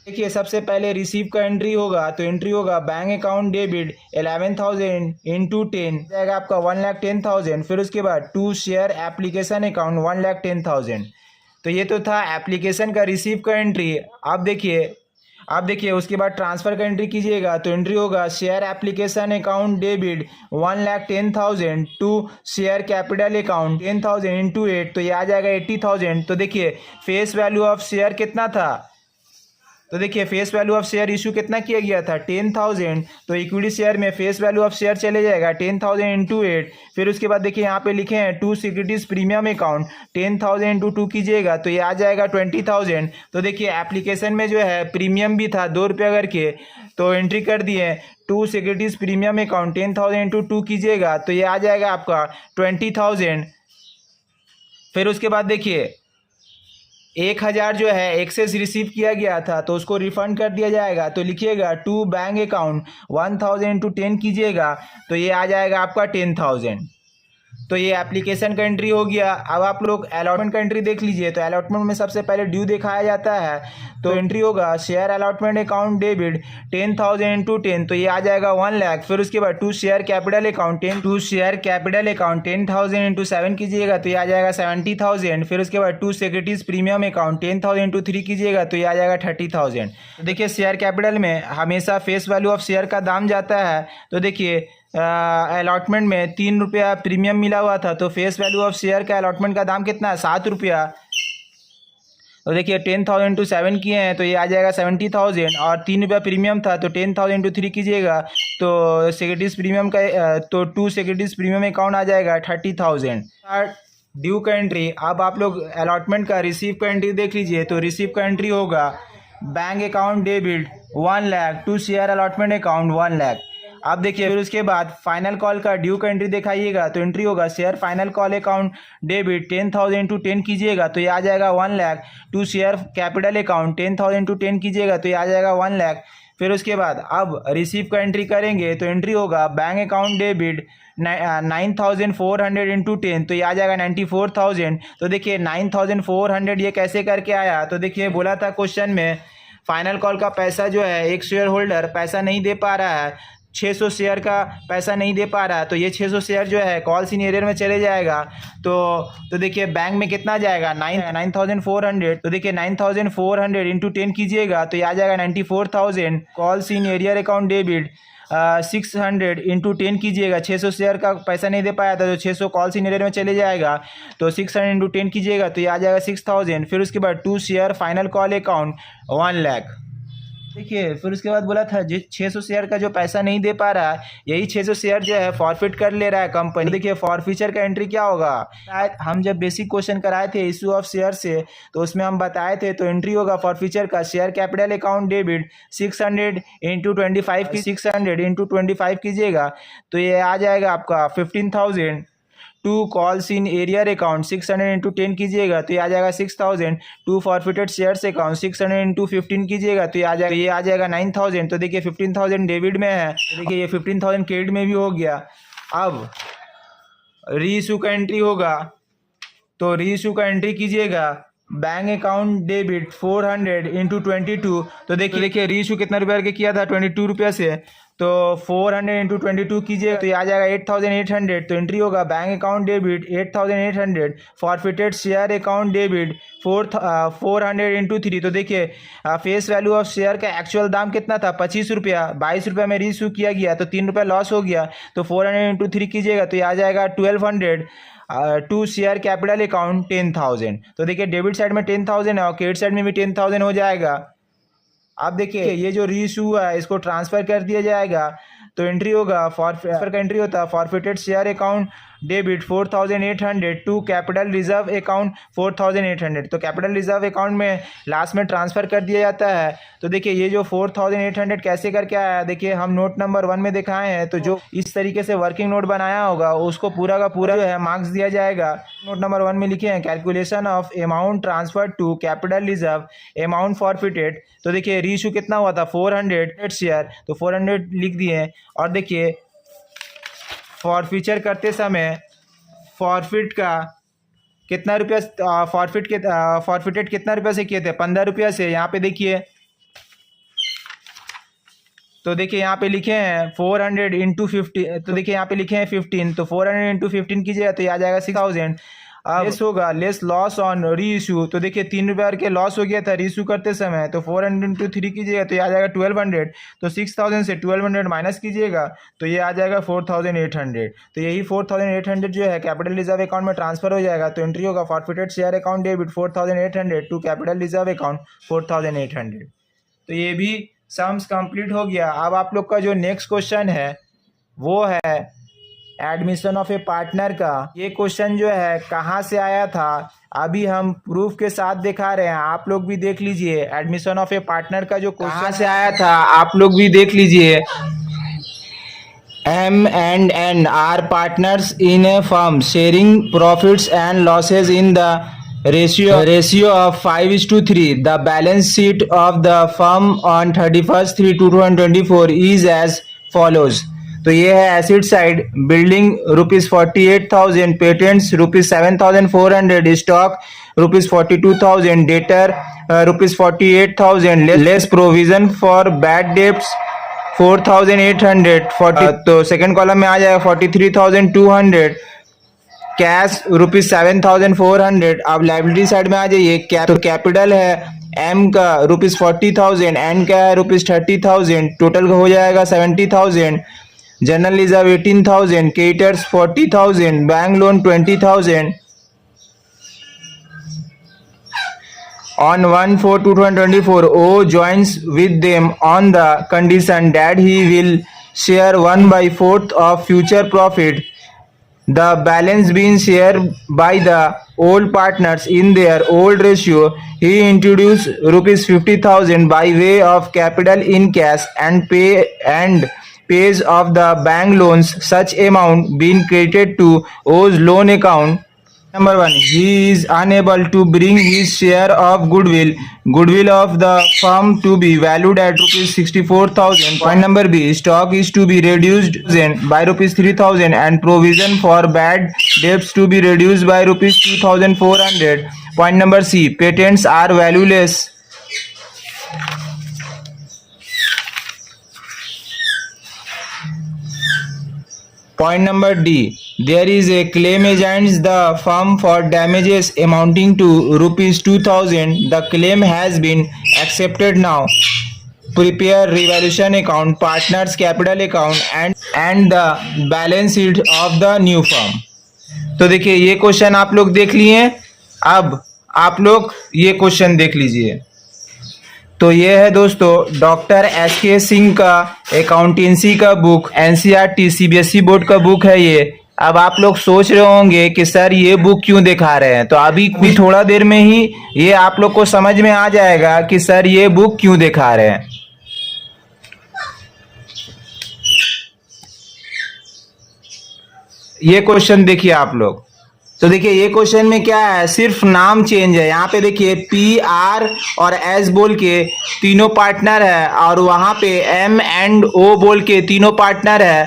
देखिए सबसे पहले रिसीव का एंट्री होगा, तो एंट्री होगा बैंक अकाउंट डेबिट 11,000 इंटू 10 जाएगा आपका 1,10,000। फिर उसके बाद टू शेयर एप्लीकेशन अकाउंट 1,10,000। तो ये तो था एप्लीकेशन का रिसीव का एंट्री। अब देखिए उसके बाद ट्रांसफ़र का एंट्री कीजिएगा, तो एंट्री होगा share application account debit 1,10,000 to share capital account 10,000 into 8, तो ये आ जाएगा 80,000। तो देखिए फेस वैल्यू ऑफ शेयर कितना था, तो देखिए face value of share issue कितना किया गया था 10,000, तो इक्विटी शेयर में फेस वैल्यू ऑफ शेयर चले जाएगा 10,000 इंटू 8। फिर उसके बाद देखिए यहाँ पे लिखे हैं to securities premium account 10,000 into 2 कीजिएगा तो ये आ जाएगा 20,000। तो देखिए एप्लीकेशन में जो है प्रीमियम भी था 2 रुपया करके, तो एंट्री कर दिए to securities premium account 10,000 into 2 कीजिएगा तो ये आ जाएगा आपका 20,000। फिर उसके बाद देखिए 1,000 जो है एक्सेस रिसीव किया गया था तो उसको रिफंड कर दिया जाएगा, तो लिखिएगा टू बैंक अकाउंट 1,000 इंटू 10 कीजिएगा तो ये आ जाएगा आपका 10,000। तो ये एप्लीकेशन का एंट्री हो गया। अब आप लोग अलॉटमेंट का एंट्री देख लीजिए। तो अलॉटमेंट में सबसे पहले ड्यू दिखाया जाता है, तो एंट्री होगा share allotment account debit 10,000 into 10, तो ये आ जाएगा 1 लाख। फिर उसके बाद to share capital account 10,000 into 7 कीजिएगा तो ये आ जाएगा 70,000। फिर उसके बाद to securities premium account 10,000 into 3 कीजिएगा तो ये आ जाएगा 30,000। तो देखिए शेयर कैपिटल में हमेशा फेस वैल्यू ऑफ शेयर का दाम जाता है। तो देखिए अलॉटमेंट में 3 रुपया प्रीमियम मिला हुआ था, तो फेस वैल्यू ऑफ शेयर का अलॉटमेंट का दाम कितना है 7 रुपया। तो देखिए 10,000 इंटू 7 किए हैं तो ये आ जाएगा 70,000, और 3 रुपया प्रीमियम था तो 10,000 इंटू 3 कीजिएगा तो सिक्योरिटीज प्रीमियम का तो टू सिक्योरिटीज प्रीमियम अकाउंट आ जाएगा 30,000। ड्यू का एंट्री, अब आप लोग अलॉटमेंट का रिसीव का एंट्री देख लीजिए। तो रिसीव का एंट्री होगा bank account debit 1 lakh, to share allotment account 1 lakh. अब देखिए फिर उसके बाद फाइनल कॉल का ड्यू का एंट्री दिखाइएगा। तो एंट्री होगा share final call account debit 10,000 into 10 कीजिएगा तो ये आ जाएगा 1 lakh. To share capital account 10,000 into 10 कीजिएगा तो ये आ जाएगा 1 लाख। फिर उसके बाद अब रिसीव का एंट्री करेंगे तो एंट्री होगा बैंक अकाउंट डेबिट 9,400 इंटू 10 तो ये आ जाएगा 94,000। तो देखिए 9,400 ये कैसे करके आया, तो देखिए बोला था क्वेश्चन में फाइनल कॉल का पैसा जो है एक शेयर होल्डर पैसा नहीं दे पा रहा है, 600 शेयर का पैसा नहीं दे पा रहा है, तो ये 600 शेयर जो है कॉल्स इन एरियर में चले जाएगा। तो देखिए बैंक में कितना जाएगा 9,400। तो देखिए 9,400 इंटू 10 कीजिएगा तो ये आ जाएगा 94,000। Calls in arrear account debit 600 into 10 कीजिएगा, 600 शेयर का पैसा नहीं दे पाया था तो 600 कॉल्स इन एरियर में चले जाएगा, तो 600 इंटू 10 कीजिएगा तो ये आ जाएगा 6,000। फिर उसके बाद to share final call account 1 lakh. देखिए फिर उसके बाद बोला था जिस 600 शेयर का जो पैसा नहीं दे पा रहा है यही 600 शेयर जो है फॉरफिट कर ले रहा है कंपनी। तो देखिए फॉरफीचर का एंट्री क्या होगा, हम जब बेसिक क्वेश्चन कराए थे इशू ऑफ शेयर से तो उसमें हम बताए थे। तो एंट्री होगा फॉरफीचर का share capital account debit 600 into 25 की 600 इंटू 25 कीजिएगा तो ये आ जाएगा आपका 15,000। To calls in arrear account 600 into 10 कीजिएगा तो ये आ जाएगा 6,000। To forfeited shares account 600 into 15 कीजिएगा तो ये आ जाएगा 9,000। तो देखिए 15,000 डेबिट में है, तो देखिए ये 15,000 क्रेडिट में भी हो गया। अब री इशू का एंट्री होगा, तो री इशू का एंट्री कीजिएगा बैंक अकाउंट डेबिट 400 इंटू 22। तो देखिए री इशू कितना रुपये के किया था 22 रुपये से, तो 400 इंटू 22 कीजिएगा तो ये आ जाएगा 8,800। तो एंट्री होगा bank account debit 8,800 forfeited share account debit 400 into 3। तो देखिए फेस वैल्यू ऑफ शेयर का एक्चुअल दाम कितना था 25 रुपया, 22 रुपया में रीइशू किया गया तो 3 रुपया लॉस हो गया। तो 400 इंटू 3 कीजिएगा तो ये आ जाएगा 1,200। To share capital account 10,000। तो देखिए डेबिट साइड में 10,000 है और क्रेडिट साइड में भी 10,000 हो जाएगा। अब देखिए ये जो रीइशू हुआ है इसको ट्रांसफर कर दिया जाएगा। तो एंट्री होगा फॉरफिटर का एंट्री होता है forfeited share account debit 4,800 to capital reserve account 4,800। तो कैपिटल रिजर्व अकाउंट में लास्ट में ट्रांसफर कर दिया जाता है। तो देखिए ये जो 4,800 कैसे करके आया है, देखिए हम नोट नंबर 1 में दिखाए हैं। तो जो इस तरीके से वर्किंग नोट बनाया होगा उसको पूरा का पूरा जो है मार्क्स दिया जाएगा। नोट नंबर 1 में लिखे हैं calculation of amount transfer to capital reserve amount forfeited. तो देखिए रीइशू कितना हुआ था 400 शेयर, तो 400 लिख दिए। और देखिए फॉरफीचर करते समय फॉरफिट का कितना रुपया फॉरफिटेड कितना रुपया से किए थे 15 रुपया से। यहाँ पे देखिए, तो देखिए यहाँ पे लिखे हैं 400 इंटू 50। तो देखिए यहाँ पे लिखे हैं 15, तो 400 इंटू 15 कीजिएगा तो ये आ जाएगा 6,000। अब लेस होगा लेस लॉस ऑन री इशू। तो देखिए 3 रुपये के लॉस हो गया था री इशू करते समय, तो 400 इंटू 3 कीजिएगा तो ये आ जाएगा 1,200। तो 6,000 से 1,200 माइनस कीजिएगा तो ये आ जाएगा 4,800। तो यही 4,800 जो है कैपिटल रिजर्व अकाउंट में ट्रांसफर हो जाएगा। तो एंट्री होगा forfeited share account debit 4,800 to capital reserve account 4,800। तो ये भी सम्स कंप्लीट हो गया। अब आप लोग का जो नेक्स्ट क्वेश्चन है वो है एडमिशन ऑफ ए पार्टनर का। ये क्वेश्चन जो है कहाँ से आया था अभी हम प्रूफ के साथ दिखा रहे हैं, आप लोग भी देख लीजिए। एडमिशन ऑफ ए पार्टनर का जो क्वेश्चन से आया था आप लोग भी देख लीजिए। M&N are partners in a firm sharing profits and losses in the ratio of 5:3. The balance sheet of the firm on 31st 3/2024 is as follows. तो ये है acid side, building ₹48,000, patents ₹7,400, stock ₹42,000, debtor ₹48,000, less provision for bad debts 4,840। तो सेकंड कॉलम में आ जाएगा 43,200, कैश ₹7,400। अब लाइबिलिटी साइड में आ जाइए, तो कैपिटल है एम का ₹40,000, एन का है ₹30,000, टोटल हो जाएगा 70,000। General reserve 18,000, creditors 40,000, bank loan 20,000। On 1/4/2024, O joins with them on the condition that he will share 1/4 of future profit, the balance being shared by the old partners in their old ratio. He introduced ₹50,000 by way of capital in cash and pays off the bank loans, such amount being credited to O's loan account. Number 1, he is unable to bring his share of goodwill of the firm to be valued at ₹64,000. Point number B, stock is to be reduced by ₹3,000 and provision for bad debts to be reduced by ₹2,400. Point number C, patents are valueless. Point number D, there is a claim against the firm for damages amounting to ₹2,000. The claim has been accepted now. Prepare revaluation account, partners capital account and the balance sheet of the new firm. तो देखिए ये क्वेश्चन आप लोग देख लिए। अब आप लोग ये क्वेश्चन देख लीजिए। तो ये है दोस्तों डॉक्टर SK सिंह का अकाउंटेंसी का बुक, NCERT CBSE बोर्ड का बुक है ये। अब आप लोग सोच रहे होंगे कि सर ये बुक क्यों दिखा रहे हैं, तो अभी भी थोड़ा देर में ही ये आप लोग को समझ में आ जाएगा कि सर ये बुक क्यों दिखा रहे हैं। ये क्वेश्चन देखिए आप लोग। तो देखिए ये क्वेश्चन में क्या है, सिर्फ नाम चेंज है। यहाँ पे देखिए PR और S बोल के तीनों पार्टनर है और वहाँ पे M एंड O बोल के तीनों पार्टनर है।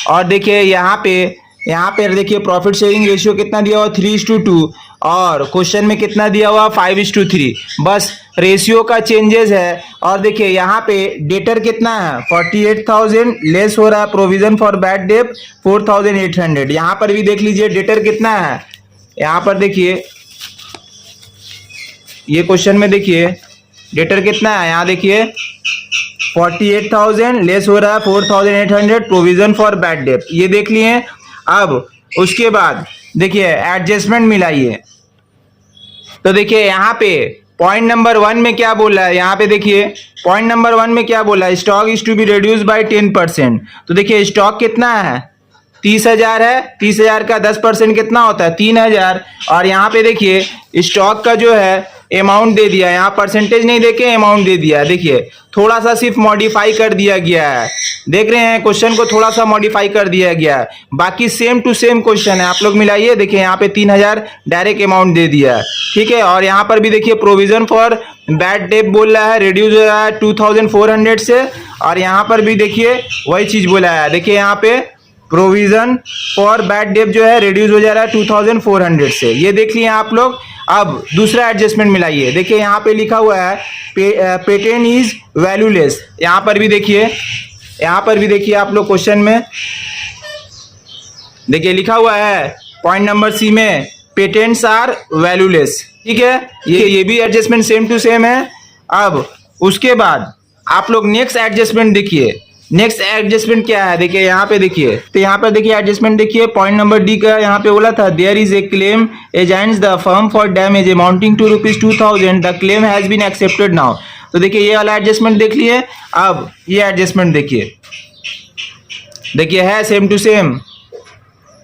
और देखिए यहाँ पे देखिए प्रॉफिट शेयरिंग रेशियो कितना दिया हुआ 3:2 और क्वेश्चन में कितना दिया हुआ 5:3। बस रेशियो का चेंजेस है। और देखिए यहाँ पे डेटर कितना है 48,000, लेस हो रहा है प्रोविजन फॉर बैड डेट 4,800। यहाँ पर भी देख लीजिए डेटर कितना है। यहाँ पर देखिए ये क्वेश्चन में देखिए डेटर कितना है, यहाँ देखिए 48,000, लेस हो रहा है 4,800, प्रोविजन फॉर बैड डेट, ये देख लिए। अब उसके बाद देखिए एडजस्टमेंट मिलाइए। तो देखिए यहाँ पे पॉइंट नंबर 1 में क्या बोला है, यहाँ पे देखिए पॉइंट नंबर 1 में क्या बोला है, stock is to be reduce by 10%। तो देखिए स्टॉक कितना है 30,000 है, 30,000 का 10% कितना होता है 3,000। और यहाँ पे देखिए स्टॉक का जो है अमाउंट दे दिया, यहाँ परसेंटेज नहीं देके अमाउंट दे दिया। देखिए थोड़ा सा सिर्फ मॉडिफाई कर दिया गया है, देख रहे हैं क्वेश्चन को थोड़ा सा मॉडिफाई कर दिया गया है, बाकी सेम टू सेम क्वेश्चन है। आप लोग मिलाइए, देखिए यहाँ पे 3,000 डायरेक्ट अमाउंट दे दिया है, ठीक है। और यहाँ पर भी देखिए प्रोविजन फॉर बैड डेट बोल रहा है रिड्यूस हो रहा है 2,400 से। और यहाँ पर भी देखिए वही चीज बोला है, देखिए यहाँ पे प्रोविजन फॉर बैड डेट जो है रिड्यूस हो जा रहा है 2,400 से, ये देख लिए आप लोग। अब दूसरा एडजस्टमेंट मिलाइए, देखिए यहाँ पे लिखा हुआ है पेटेंट इज वैल्यूलेस। यहाँ पर भी देखिए आप लोग क्वेश्चन में देखिए लिखा हुआ है पॉइंट नंबर C में पेटेंट्स आर वैल्यूलेस, ठीक है। ये भी एडजस्टमेंट सेम टू सेम है। अब उसके बाद आप लोग नेक्स्ट एडजस्टमेंट देखिए, नेक्स्ट एडजस्टमेंट क्या है, देखिए यहाँ पे देखिए, तो यहाँ पर देखिए एडजस्टमेंट देखिए पॉइंट नंबर D का यहाँ पे बोला था there is a claim against the firm for damage amounting to ₹2,000, the claim has been accepted now. तो देखिए ये वाला एडजस्टमेंट देख लिए। अब ये एडजस्टमेंट देखिए है same to same.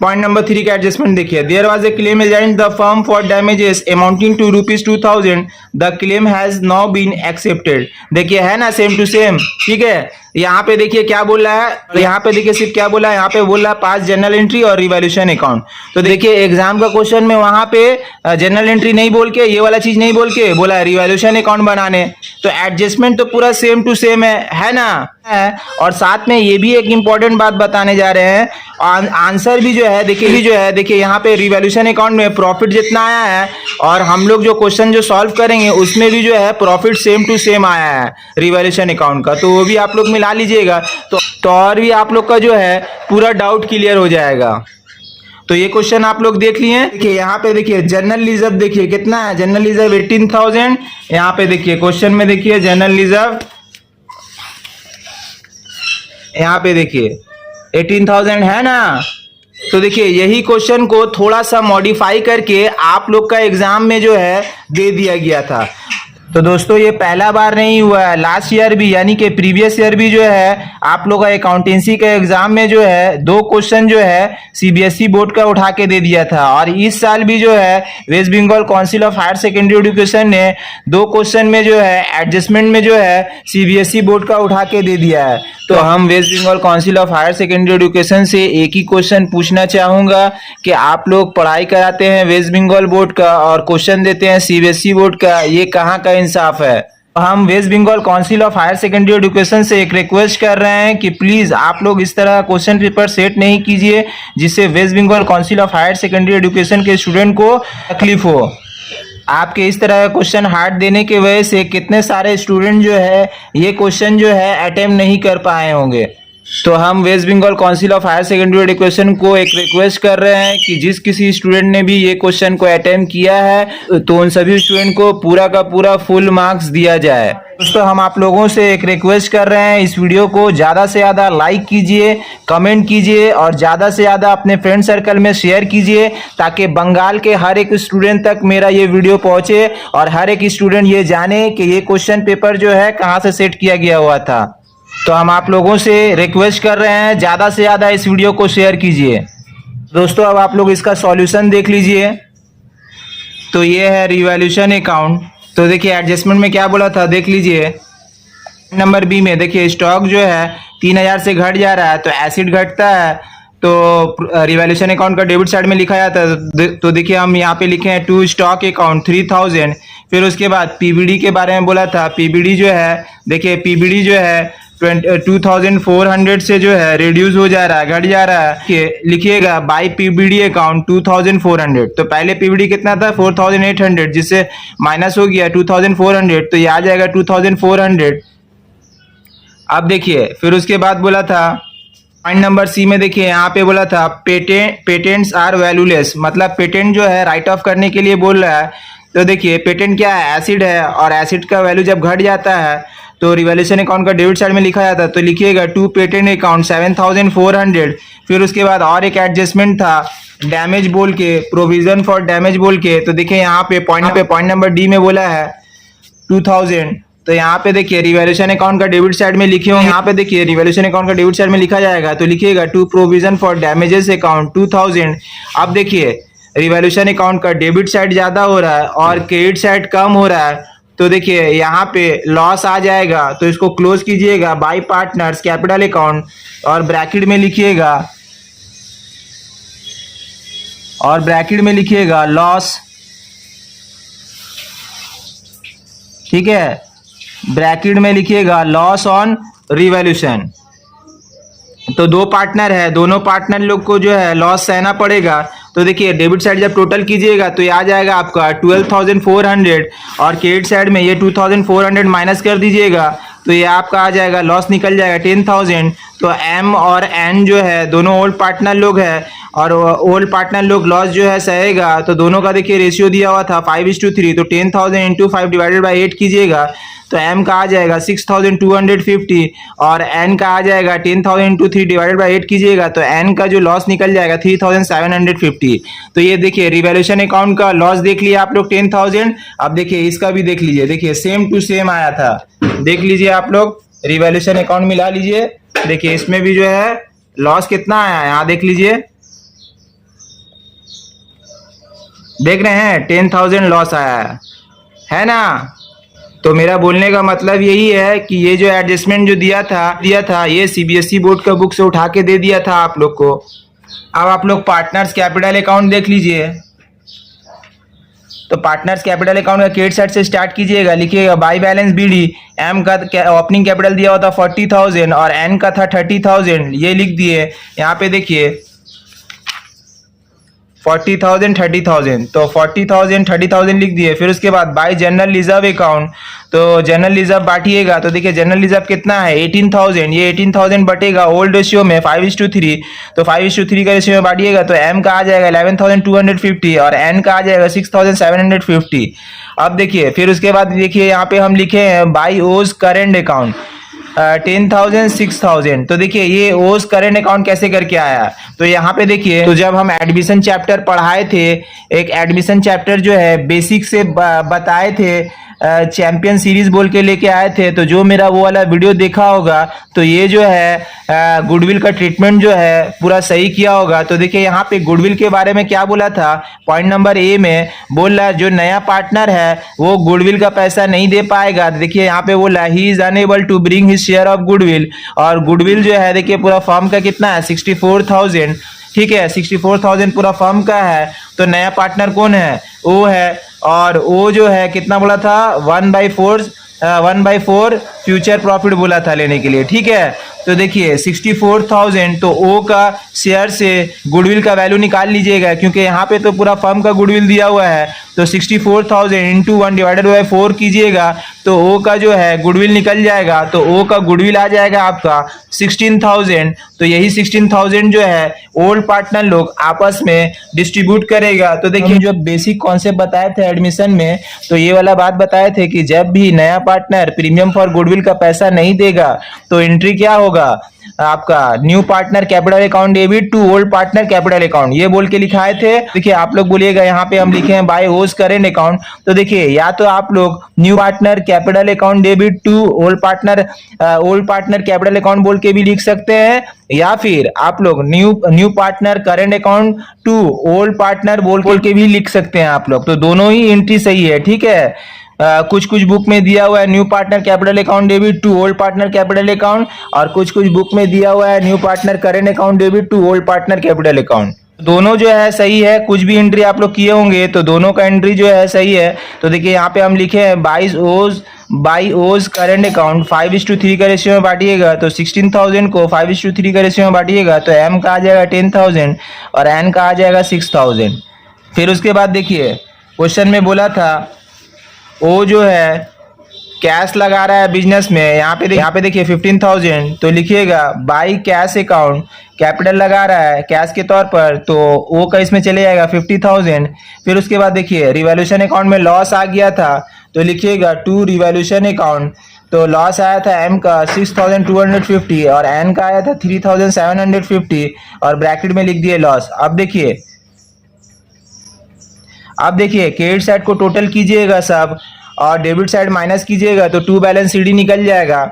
Point number 3 का एडजस्टमेंट देखिए, there was a claim against the firm for damages amounting to ₹2,000, the claim has now been accepted. देखिए है ना सेम टू सेम, ठीक है। यहाँ पे देखिए क्या बोल रहा है, यहाँ पे देखिए सिर्फ क्या बोला है, यहाँ पे बोल रहा है पास जनरल एंट्री और रिवैल्यूएशन अकाउंट। तो देखिए एग्जाम का क्वेश्चन में वहां पे जनरल एंट्री नहीं बोल के, ये वाला चीज नहीं बोल के बोला है रिवैल्यूएशन अकाउंट बनाने। तो एडजस्टमेंट तो पूरा सेम टू सेम है ना। है और साथ में ये भी एक इंपॉर्टेंट बात बताने जा रहे हैं, आंसर भी जो है देखिए यहाँ पे रिवैल्यूएशन अकाउंट में प्रॉफिट जितना आया है और हम लोग जो क्वेश्चन जो सॉल्व करेंगे उसमें भी जो है प्रॉफिट सेम टू सेम आया है रिवैल्यूएशन अकाउंट का। तो वो भी आप लोग मिला लीजिएगा तो और भी आप लोग का जो है पूरा डाउट क्लियर हो जाएगा। तो ये क्वेश्चन आप लोग देख लिए। देखिए यहाँ पे देखिए जनरल रिजर्व देखिए कितना है, जनरल रिजर्व 18,000। यहाँ पे देखिए क्वेश्चन में देखिए जनरल रिजर्व यहाँ पे देखिए 18,000 है ना। तो देखिए यही क्वेश्चन को थोड़ा सा मॉडिफाई करके आप लोग का एग्जाम में जो है दे दिया गया था। तो दोस्तों ये पहला बार नहीं हुआ है, लास्ट ईयर भी यानी कि प्रीवियस ईयर भी जो है आप लोग का अकाउंटेंसी के एग्जाम में जो है 2 क्वेश्चन जो है सीबीएसई बोर्ड का उठा के दे दिया था। और इस साल भी जो है west Bengal council of higher secondary education ने 2 क्वेश्चन में जो है एडजस्टमेंट में जो है सीबीएसई बोर्ड का उठा के दे दिया है। तो हम west Bengal council of higher secondary education से एक ही क्वेश्चन पूछना चाहूंगा कि आप लोग पढ़ाई कराते हैं वेस्ट बंगाल बोर्ड का और क्वेश्चन देते हैं सीबीएसई बोर्ड का, ये कहाँ का इंसाफ है। हम west Bengal council of higher secondary education से एक रिक्वेस्ट कर रहे हैं कि प्लीज आप लोग इस तरह क्वेश्चन पेपर सेट नहीं कीजिए जिससे west Bengal council of higher secondary education के स्टूडेंट को तकलीफ हो। आपके इस तरह का क्वेश्चन हार्ड देने की वजह से कितने सारे स्टूडेंट जो है ये क्वेश्चन जो है अटेम्प्ट नहीं कर पाए होंगे। तो हम west Bengal council of higher secondary education को एक रिक्वेस्ट कर रहे हैं कि जिस किसी स्टूडेंट ने भी ये क्वेश्चन को अटेम्प्ट किया है तो उन सभी स्टूडेंट को पूरा का पूरा फुल मार्क्स दिया जाए। दोस्तों हम आप लोगों से एक रिक्वेस्ट कर रहे हैं, इस वीडियो को ज़्यादा से ज़्यादा लाइक कीजिए, कमेंट कीजिए और ज़्यादा से ज़्यादा अपने फ्रेंड सर्कल में शेयर कीजिए ताकि बंगाल के हर एक स्टूडेंट तक मेरा ये वीडियो पहुँचे और हर एक स्टूडेंट ये जाने कि ये क्वेश्चन पेपर जो है कहाँ से सेट किया गया हुआ था। तो हम आप लोगों से रिक्वेस्ट कर रहे हैं ज़्यादा से ज़्यादा इस वीडियो को शेयर कीजिए। दोस्तों अब आप लोग इसका सॉल्यूशन देख लीजिए। तो ये है रिवैल्यूएशन अकाउंट। तो देखिए एडजस्टमेंट में क्या बोला था देख लीजिए। नंबर बी में देखिए स्टॉक जो है 3,000 से घट जा रहा है तो एसिड घटता है तो रिवैल्यूएशन अकाउंट का डेबिट साइड में लिखा जाता है। तो देखिए हम यहाँ पे लिखे हैं टू स्टॉक अकाउंट 3,000। फिर उसके बाद पीबीडी के बारे में बोला था। पीबीडी जो है देखिए पीबीडी जो है 2,400 से जो है रिड्यूस हो जा रहा है, घट जा रहा है। कि लिखिएगा बाय पीबीडी अकाउंट 2,400। तो पहले पीबीडी कितना था 4,800 जिससे माइनस हो गया 2,400 तो ये आ जाएगा 2,400। अब देखिए फिर उसके बाद बोला था पॉइंट नंबर सी में देखिए यहाँ पे बोला था पेटेंट्स आर वैल्यूलेस, मतलब पेटेंट जो है राइट ऑफ करने के लिए बोल रहा है। तो देखिए पेटेंट क्या है, एसिड है और एसिड का वैल्यू जब घट जाता है तो रिवैल्यूएशन अकाउंट का डेबिट साइड में लिखा जाता है। तो लिखिएगा टू पेटेंट अकाउंट 7,400। फिर उसके बाद और एक एडजस्टमेंट था डैमेज बोल के, प्रोविजन फॉर डैमेज बोल के। तो देखिए यहाँ पे पॉइंट नंबर डी में बोला है 2,000। तो यहाँ पे देखिए रिवैल्यूएशन अकाउंट का डेबिट साइड में लिखे होंगे, यहाँ पे देखिए रिवैल्यूएशन अकाउंट का डेबिट साइड में लिखा जाएगा तो लिखिएगा to provision for damages account 2,000। अब देखिए रिवैल्यूएशन अकाउंट का डेबिट साइड ज्यादा हो रहा है और क्रेडिट साइड कम हो रहा है। तो देखिए यहाँ पे लॉस आ जाएगा तो इसको क्लोज कीजिएगा बाय पार्टनर्स कैपिटल अकाउंट और ब्रैकेट में लिखिएगा लॉस, ठीक है, ब्रैकेट में लिखिएगा लॉस ऑन रिवैल्यूएशन। तो 2 पार्टनर है, दोनों पार्टनर लोग को जो है लॉस सहना पड़ेगा। तो देखिए डेबिट साइड जब टोटल कीजिएगा तो ये आ जाएगा आपका 12,400 और क्रेडिट साइड में ये 2,400 माइनस कर दीजिएगा तो ये आपका आ जाएगा लॉस निकल जाएगा 10,000। तो एम और एन जो है दोनों ओल्ड पार्टनर लोग है और ओल्ड पार्टनर लोग लॉस जो है सहेगा। तो दोनों का देखिए रेशियो दिया हुआ था 5:3। तो 10,000 इंटू 5 डिवाइडेड बाई 8 कीजिएगा तो एम का आ जाएगा 6,250 और एन का आ जाएगा 10,000 इंटू 3 डिवाइडेड बाई 8 कीजिएगा तो एन का जो लॉस निकल जाएगा 3,750। तो ये देखिए रिवैल्यूएशन अकाउंट का लॉस देख लिया आप लोग 10,000। अब देखिए इसका भी देख लीजिए, देखिए सेम टू सेम आया था, देख लीजिए आप लोग रिवैल्यूएशन अकाउंट मिला लीजिए। देखिए इसमें भी जो है लॉस कितना आया है यहाँ देख लीजिए, देख रहे हैं 10,000 लॉस आया है ना। तो मेरा बोलने का मतलब यही है कि ये जो एडजस्टमेंट जो दिया था ये सीबीएसई बोर्ड का बुक से उठा के दे दिया था आप लोग को। अब आप लोग पार्टनर्स कैपिटल अकाउंट देख लीजिए। तो पार्टनर्स कैपिटल अकाउंट का क्रेडिट साइड से स्टार्ट कीजिएगा, लिखिएगा बाई बैलेंस बीडी। एम का ओपनिंग कैपिटल दिया हुआ था 40,000 और एन का था 30,000, ये लिख दिए। यहाँ पे देखिए 40,000 30,000, तो 40,000 30,000 लिख दिए। फिर उसके बाद बाय जनरल रिजर्व अकाउंट, तो जनरल रिजर्व बांटिएगा। तो देखिए जनरल रिजर्व कितना है 18,000, ये 18,000 बटेगा ओल्ड रेशियो में 5:3, तो 5:3 का रेशियो में बांटिएगा। तो एम का आ जाएगा 11,250 और एन का आ जाएगा 6,750। अब देखिए फिर उसके बाद देखिए यहाँ पे हम लिखे हैं बाई ओज करेंट अकाउंट 10,000 6,000। तो देखिए ये ओस करेंट अकाउंट कैसे करके आया, तो यहाँ पे देखिए, तो जब हम एडमिशन चैप्टर पढ़ाए थे, एक एडमिशन चैप्टर जो है बेसिक से बताए थे, चैंपियन सीरीज बोल के लेके आए थे। तो जो मेरा वो वाला वीडियो देखा होगा तो ये जो है गुडविल का ट्रीटमेंट जो है पूरा सही किया होगा। तो देखिए यहाँ पे गुडविल के बारे में क्या बोला था, पॉइंट नंबर ए में बोल रहा जो नया पार्टनर है वो गुडविल का पैसा नहीं दे पाएगा। देखिए यहाँ पे बोला he is unable to bring his share of goodwill, और गुडविल जो है देखिए पूरा फर्म का कितना है 64,000, ठीक है 64,000 पूरा फर्म का है। तो नया पार्टनर कौन है, ओ है, और ओ जो है कितना बोला था 1/4 फ्यूचर प्रॉफिट बोला था लेने के लिए, ठीक है। तो देखिए 64,000, तो ओ का शेयर से गुडविल का वैल्यू निकाल लीजिएगा, क्योंकि यहाँ पे तो पूरा फर्म का गुडविल दिया हुआ है। तो 64,000 इंटू 1 डिवाइडेड बाई 4 कीजिएगा, तो ओ का जो है गुडविल निकल जाएगा। तो ओ का गुडविल आ जाएगा आपका 16,000। तो यही 16,000 जो है ओल्ड पार्टनर लोग आपस में डिस्ट्रीब्यूट करेगा। तो देखिए जो बेसिक कॉन्सेप्ट बताए थे एडमिशन में, तो ये वाला बात बताए थे कि जब भी नया पार्टनर प्रीमियम फॉर गुडविल का पैसा नहीं देगा तो एंट्री क्या होगा आपका, new partner capital account debit to old partner capital account, ये बोल के लिखाए थे। देखिए आप लोग बोलिएगा यहाँ पे हम लिखे हैं बाय ओज करेंट अकाउंट। तो देखिए या तो आप लोग new partner capital account debit to old partner capital account बोल के भी लिख सकते हैं, या फिर आप लोग new partner current account to old partner बोल के भी लिख सकते हैं आप लोग। तो दोनों ही एंट्री सही है, ठीक है। कुछ बुक में दिया हुआ है new partner capital account debit to old partner capital account, और कुछ बुक में दिया हुआ है new partner current account debit to old partner capital account. दोनों जो है सही है, कुछ भी एंट्री आप लोग किए होंगे तो दोनों का एंट्री जो है सही है। तो देखिए यहाँ पे हम लिखे हैं बाई ओज करेंट अकाउंट 5:3 का रेशियो में बांटिएगा। तो 16,000 को 5:3 का रेशियो में बांटिएगा, तो एम का आ जाएगा 10,000 और एन का आ जाएगा 6,000। फिर उसके बाद देखिए क्वेश्चन में बोला था ओ जो है कैश लगा रहा है बिजनेस में, यहाँ पे देखिए 15,000, तो लिखिएगा बाई कैश अकाउंट, कैपिटल लगा रहा है कैश के तौर पर, तो ओ का इसमें चले जाएगा 50,000। फिर उसके बाद देखिए रिवैल्यूएशन अकाउंट में लॉस आ गया था, तो लिखिएगा टू रिवैल्यूएशन अकाउंट, तो लॉस आया था एम का 6,250 और एन का आया था 3,750 और ब्रैकेट में लिख दिए लॉस। अब देखिए क्रेडिट साइड को टोटल कीजिएगा सब और डेबिट साइड माइनस कीजिएगा, तो टू बैलेंस सीडी निकल जाएगा।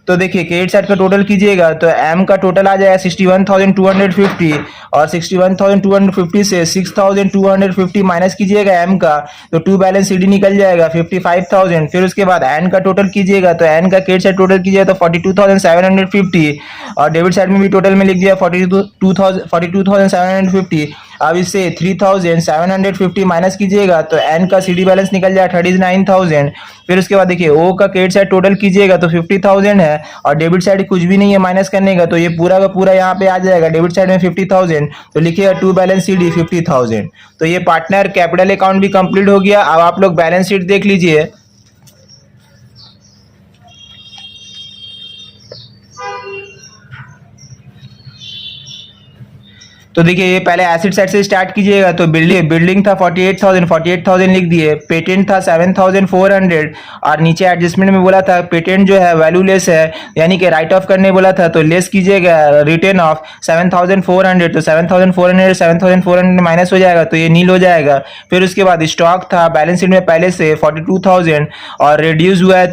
तो देखिए क्रेडिट साइड का टोटल कीजिएगा तो एम का टोटल आ जाएगा 61,250 और 61,250 से 6,250 माइनस कीजिएगा एम का, तो टू बैलेंस सीडी निकल जाएगा 55,000। फिर उसके बाद एन का टोटल कीजिएगा, तो एन का क्रेडिट साइड टोटल कीजिएगा तो 42,750 और डेबिट साइड में भी टोटल में लिख दिया 42,750। अब इससे 3,750 माइनस कीजिएगा तो एन का सीडी बैलेंस निकल जाएगा 39,000। फिर उसके बाद देखिए ओ का क्रेडिट साइड टोटल कीजिएगा तो 50,000 है और डेबिट साइड कुछ भी नहीं है माइनस करने का, तो ये पूरा का पूरा यहाँ पे आ जाएगा डेबिट साइड में 50,000, तो लिखिएगा टू बैलेंस सीडी 50,000। तो ये पार्टनर कैपिटल अकाउंट भी कंप्लीट हो गया। अब आप लोग बैलेंस शीट देख लीजिए। तो देखिए ये पहले एसिड साइड से स्टार्ट कीजिएगा, तो बिल्डिंग था 48,000 लिख दिए, पेटेंट था 7,400 और नीचे एडजस्टमेंट में बोला था पेटेंट जो है वैल्यूलेस है, यानी कि राइट ऑफ करने बोला था, तो लेस कीजिएगा रिटर्न ऑफ 7,400, तो 7,400 माइनस हो जाएगा तो ये नील हो जाएगा। फिर उसके बाद स्टॉक था बैलेंस शीट में पहले से 42,000 और रिड्यूस हुआ है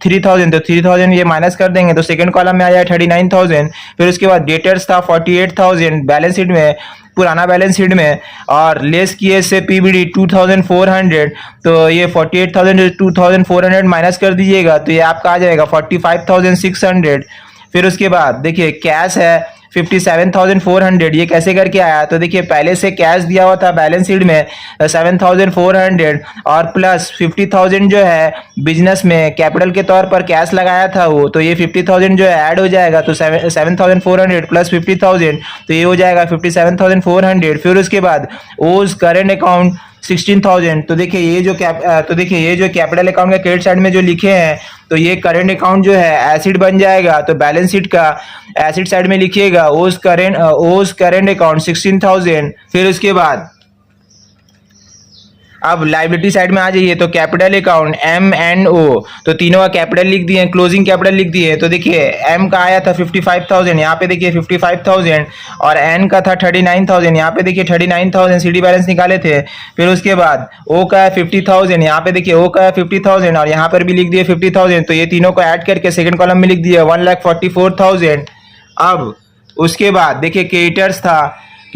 3000, तो 3000 ये माइनस कर देंगे तो सेकंड कॉलम में आ जाए 39,000। फिर उसके बाद डेटर्स था 48,000 बैलेंस शीट में, पुराना बैलेंस शीट में, और लेस किए से पीबीडी 2400, तो ये 48,000 2400 माइनस कर दीजिएगा तो ये आपका आ जाएगा 45,600। फिर उसके बाद देखिए कैश है 57,400, ये कैसे करके आया, तो देखिए पहले से कैश दिया हुआ था बैलेंस शीट में 7,400 और प्लस 50,000 जो है बिजनेस में कैपिटल के तौर पर कैश लगाया था वो, तो ये 50,000 जो है ऐड हो जाएगा, तो 7,400 प्लस 50,000 तो ये हो जाएगा 57,400। फिर उसके बाद ओज करेंट अकाउंट 16,000, तो देखिए ये जो कैपिटल अकाउंट का क्रेडिट साइड में जो लिखे हैं तो ये करंट अकाउंट जो है एसिड बन जाएगा, तो बैलेंस शीट का एसिड साइड में लिखिएगा ओज करंट अकाउंट 16,000। फिर उसके बाद अब लाइबिलिटी साइड में आ जाइए तो कैपिटल अकाउंट एम एंड ओ, तो तीनों का कैपिटल लिख दिए, क्लोजिंग कैपिटल लिख दिए, तो देखिए एम का आया था 55,000, यहाँ पे देखिए 55,000, और एन का था 39,000, यहाँ पे देखिए 39,000 सीडी बैलेंस निकाले थे। फिर उसके बाद ओ का है 50,000, यहाँ पे देखिए ओ का है 50,000 और यहाँ पर भी लिख दिए 50,000, तो ये तीनों को ऐड करके सेकंड कॉलम में लिख दिया 1,44,000। अब उसके बाद देखिए क्रेडिटर्स था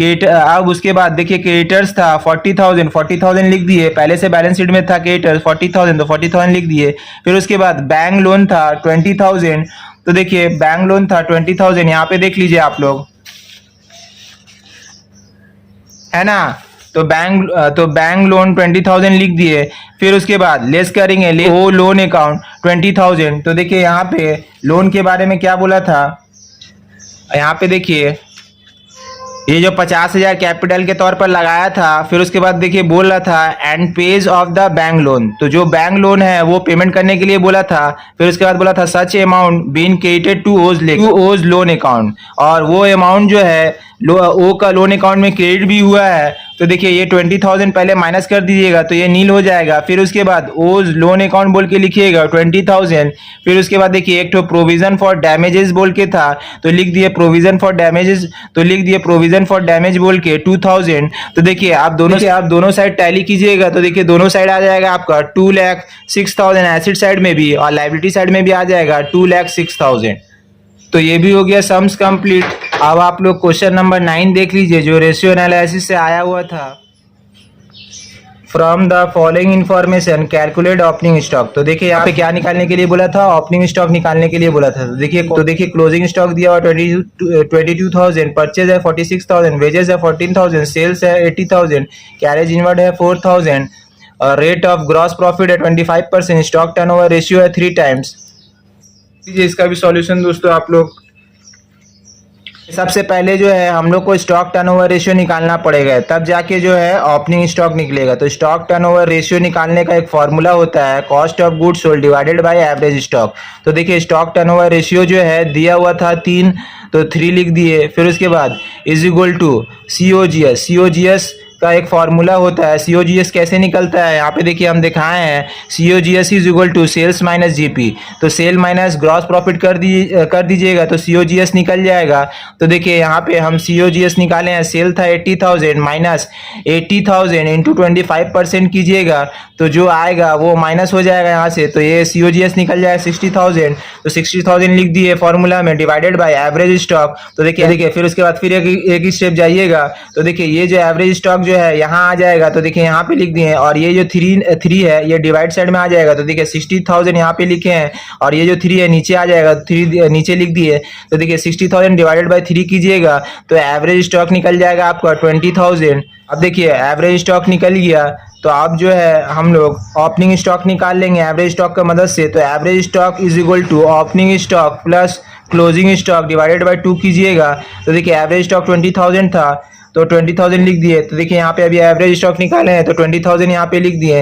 अब उसके बाद देखिए क्रेडिटर्स था 40,000 लिख दिए, पहले से बैलेंस शीट में था क्रेडिटर्स 40,000 तो 40,000 लिख दिए। फिर उसके बाद बैंक लोन था 20,000, तो देखिए बैंक लोन था 20,000, यहाँ पे देख लीजिए आप लोग, है ना, तो बैंक लोन 20,000 लिख दिए। फिर उसके बाद लेस करेंगे वो लोन अकाउंट 20,000, तो देखिए यहाँ पे लोन के बारे में क्या बोला था, यहाँ पे देखिए ये जो 50,000 कैपिटल के तौर पर लगाया था, फिर उसके बाद देखिए बोल रहा था and page of the bank loan, तो जो बैंक लोन है वो पेमेंट करने के लिए बोला था। फिर उसके बाद बोला था such amount been credited to O's loan account, और वो अमाउंट जो है ओ का लोन अकाउंट में क्रेडिट भी हुआ है, तो देखिए ये 20,000 पहले माइनस कर दीजिएगा तो ये नील हो जाएगा। फिर उसके बाद ओज लोन अकाउंट बोल के लिखिएगा 20,000। फिर उसके बाद देखिए एक तो प्रोविजन फॉर डैमेजेस बोल के था, तो लिख दिए प्रोविजन फॉर डैमेज बोल के 2,000। तो देखिए आप दोनों साइड टैली कीजिएगा तो देखिए दोनों साइड आ जाएगा आपका 2,06,000 एसिड साइड में भी और लाइबिलिटी साइड में भी आ जाएगा 2,06,000। तो ये भी हो गया सम्स कंप्लीट। अब आप लोग क्वेश्चन नंबर 9 देख लीजिए जो रेशियो एनालिसिस से आया हुआ था। From the following information calculate opening stock, तो देखिए यहाँ पे क्या निकालने के लिए बोला था, ओपनिंग स्टॉक निकालने के लिए बोला था। तो देखिए क्लोजिंग स्टॉक दिया हुआ 22,000, परचेज है 46,000, वेजेस है 14,000, सेल्स है 80,000, कैरेज इनवर्ड है 4,000, रेट ऑफ ग्रॉस प्रॉफिट है 25%, स्टॉक टर्नओवर रेशियो है 3 टाइम्स। इसका भी सॉल्यूशन दोस्तों आप लोग, सबसे पहले जो है हम लोग को स्टॉक टर्नओवर रेशियो निकालना पड़ेगा, तब जाके जो है ओपनिंग स्टॉक निकलेगा। तो स्टॉक टर्नओवर रेशियो निकालने का एक फॉर्मूला होता है cost of goods sold divided by average stock. तो देखिए स्टॉक टर्नओवर रेशियो जो है दिया हुआ था 3, तो 3 लिख दिए। फिर उसके बाद इज इक्वल टू सीओजीएस का एक फॉर्मूला होता है। सीओजीएस कैसे निकलता है, यहाँ पे देखिए हम दिखाए हैं, COGS is equal to sales minus GP, तो सेल माइनस ग्रॉस प्रॉफिट कर दीजिएगा तो सीओजीएस निकल जाएगा। तो देखिए यहाँ पे हम सीओजीएस निकाले हैं, सेल था 80,000 माइनस 80,000 इंटू 25% कीजिएगा तो जो आएगा वो माइनस हो जाएगा यहाँ से, तो ये सीओजीएस निकल जाएगा 60,000, तो 60,000 लिख दिए फॉर्मूला में डिवाइडेड बाय एवरेज स्टॉक। तो देखिए फिर उसके बाद फिर एक ही स्टेप जाइएगा, तो देखिए ये जो एवरेज स्टॉक जो है यहाँ आ जाएगा, तो देखिए यहाँ पे लिख दिए, और ये जो 3 है ये डिवाइड साइड में आ जाएगा, तो देखिए 60,000 यहाँ पे लिखे हैं और ये जो 3 है नीचे आ जाएगा, 3 नीचे लिख दिए। तो देखिए 60,000 डिवाइडेड बाय 3 कीजिएगा तो एवरेज स्टॉक निकल जाएगा आपका 20,000। अब देखिए एवरेज स्टॉक निकल गया, तो आप जो है हम लोग ओपनिंग स्टॉक निकाल लेंगे एवरेज स्टॉक की मदद से। तो average stock is equal to opening stock plus closing stock divided by 2 कीजिएगा। तो देखिए एवरेज स्टॉक 20,000 था तो 20,000 लिख दिए। तो देखिए यहाँ पे अभी एवरेज स्टॉक निकाले हैं तो 20,000 यहाँ पे लिख दिए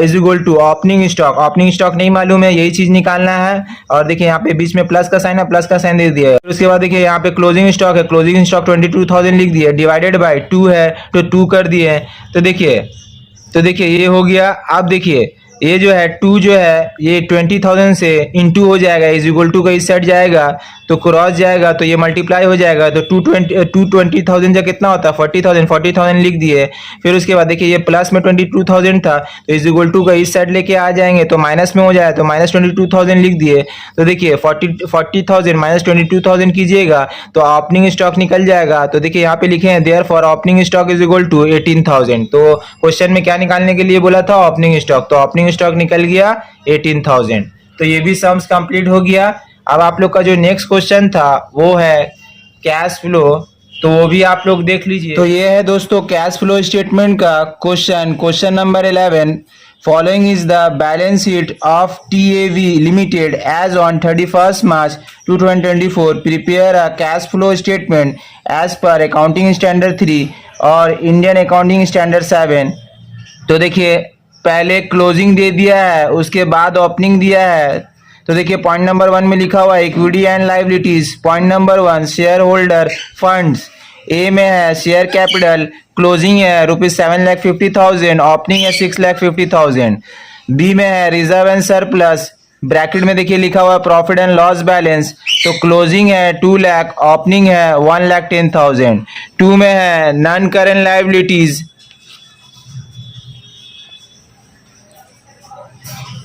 is equal to opening stock नहीं मालूम है, यही चीज निकालना है। और देखिए यहाँ पे बीच में प्लस का साइन है, प्लस का साइन दे दिया है। उसके बाद देखिए यहाँ पे क्लोजिंग स्टॉक है, क्लोजिंग स्टॉक 22,000 लिख दिए, डिवाइडेड बाय 2 है तो 2 कर दिए। तो देखिए ये हो गया। अब देखिए ये जो है 2 जो है ये 20,000 से इंटू हो जाएगा, इज इक्वल टू का इस साइड जाएगा तो क्रॉस जाएगा तो ये मल्टीप्लाई हो जाएगा, तो 220,000 का कितना होता है 40,000 लिख दिए। फिर उसके बाद देखिए ये प्लस में 22,000 था तो इज इक्वल टू का इस साइड लेके आ जाएंगे तो माइनस में हो जाए तो माइनस 22,000 लिख दिए। तो देखिए 40,000 माइनस 22,000 कीजिएगा तो ओपनिंग स्टॉक निकल जाएगा। तो देखिए यहाँ पे लिखे हैं therefore opening stock is equal to 18,000। तो क्वेश्चन में क्या निकालने के लिए बोला था ओपनिंग स्टॉक, तो ओपनिंग स्टॉक निकल गया 18,000। तो ये भी सम्स कंप्लीट हो गया। अब आप लोग का जो नेक्स्ट क्वेश्चन था वो है कैश फ्लो, तो वो भी आप लोग देख लीजिए। तो ये है दोस्तों कैश फ्लो स्टेटमेंट का question number 11। Following is the balance sheet of TAV limited as on 31 March 2024। Prepare a cash flow statement as per accounting standard 3 और इंडियन अकाउंटिंग स्टैंडर्ड 7। तो देखिए पहले क्लोजिंग दे दिया है, उसके बाद ओपनिंग दिया है। तो देखिए पॉइंट नंबर 1 में लिखा हुआ है equity and liabilities. Point number 1 share holder funds. A में है शेयर कैपिटल, क्लोजिंग है ₹7,50,000, ओपनिंग है 6,50,000। बी में है रिजर्व एंड सरप्लस, ब्रैकेट में देखिए लिखा हुआ प्रॉफिट एंड लॉस बैलेंस, तो क्लोजिंग है 2 लाख, ओपनिंग है 1,10,000। 2 में है नॉन करंट लाइबिलिटीज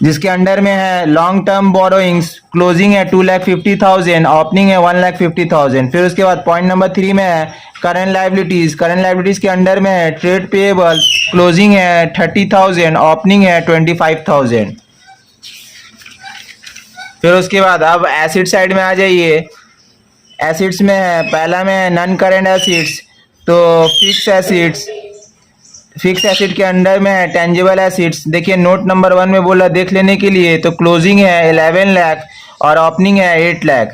जिसके अंडर में है लॉन्ग टर्म बोरोइंग्स, क्लोजिंग है 2,50,000, ओपनिंग है 1,50,000। फिर उसके बाद पॉइंट नंबर 3 में है करंट लाइबिलिटीज के अंडर में है ट्रेड पेएबल्स, क्लोजिंग है 30,000, ओपनिंग है 25,000। फिर उसके बाद अब एसिड साइड में आ जाइए। एसिड्स में है पहला में है नॉन करंट एसिड्स, तो फिक्स एसिड के अंडर में है टेंजिबल एसिड्स। देखिए नोट नंबर 1 में बोला देख लेने के लिए, तो क्लोजिंग है 11 लाख और ओपनिंग है 8 लाख।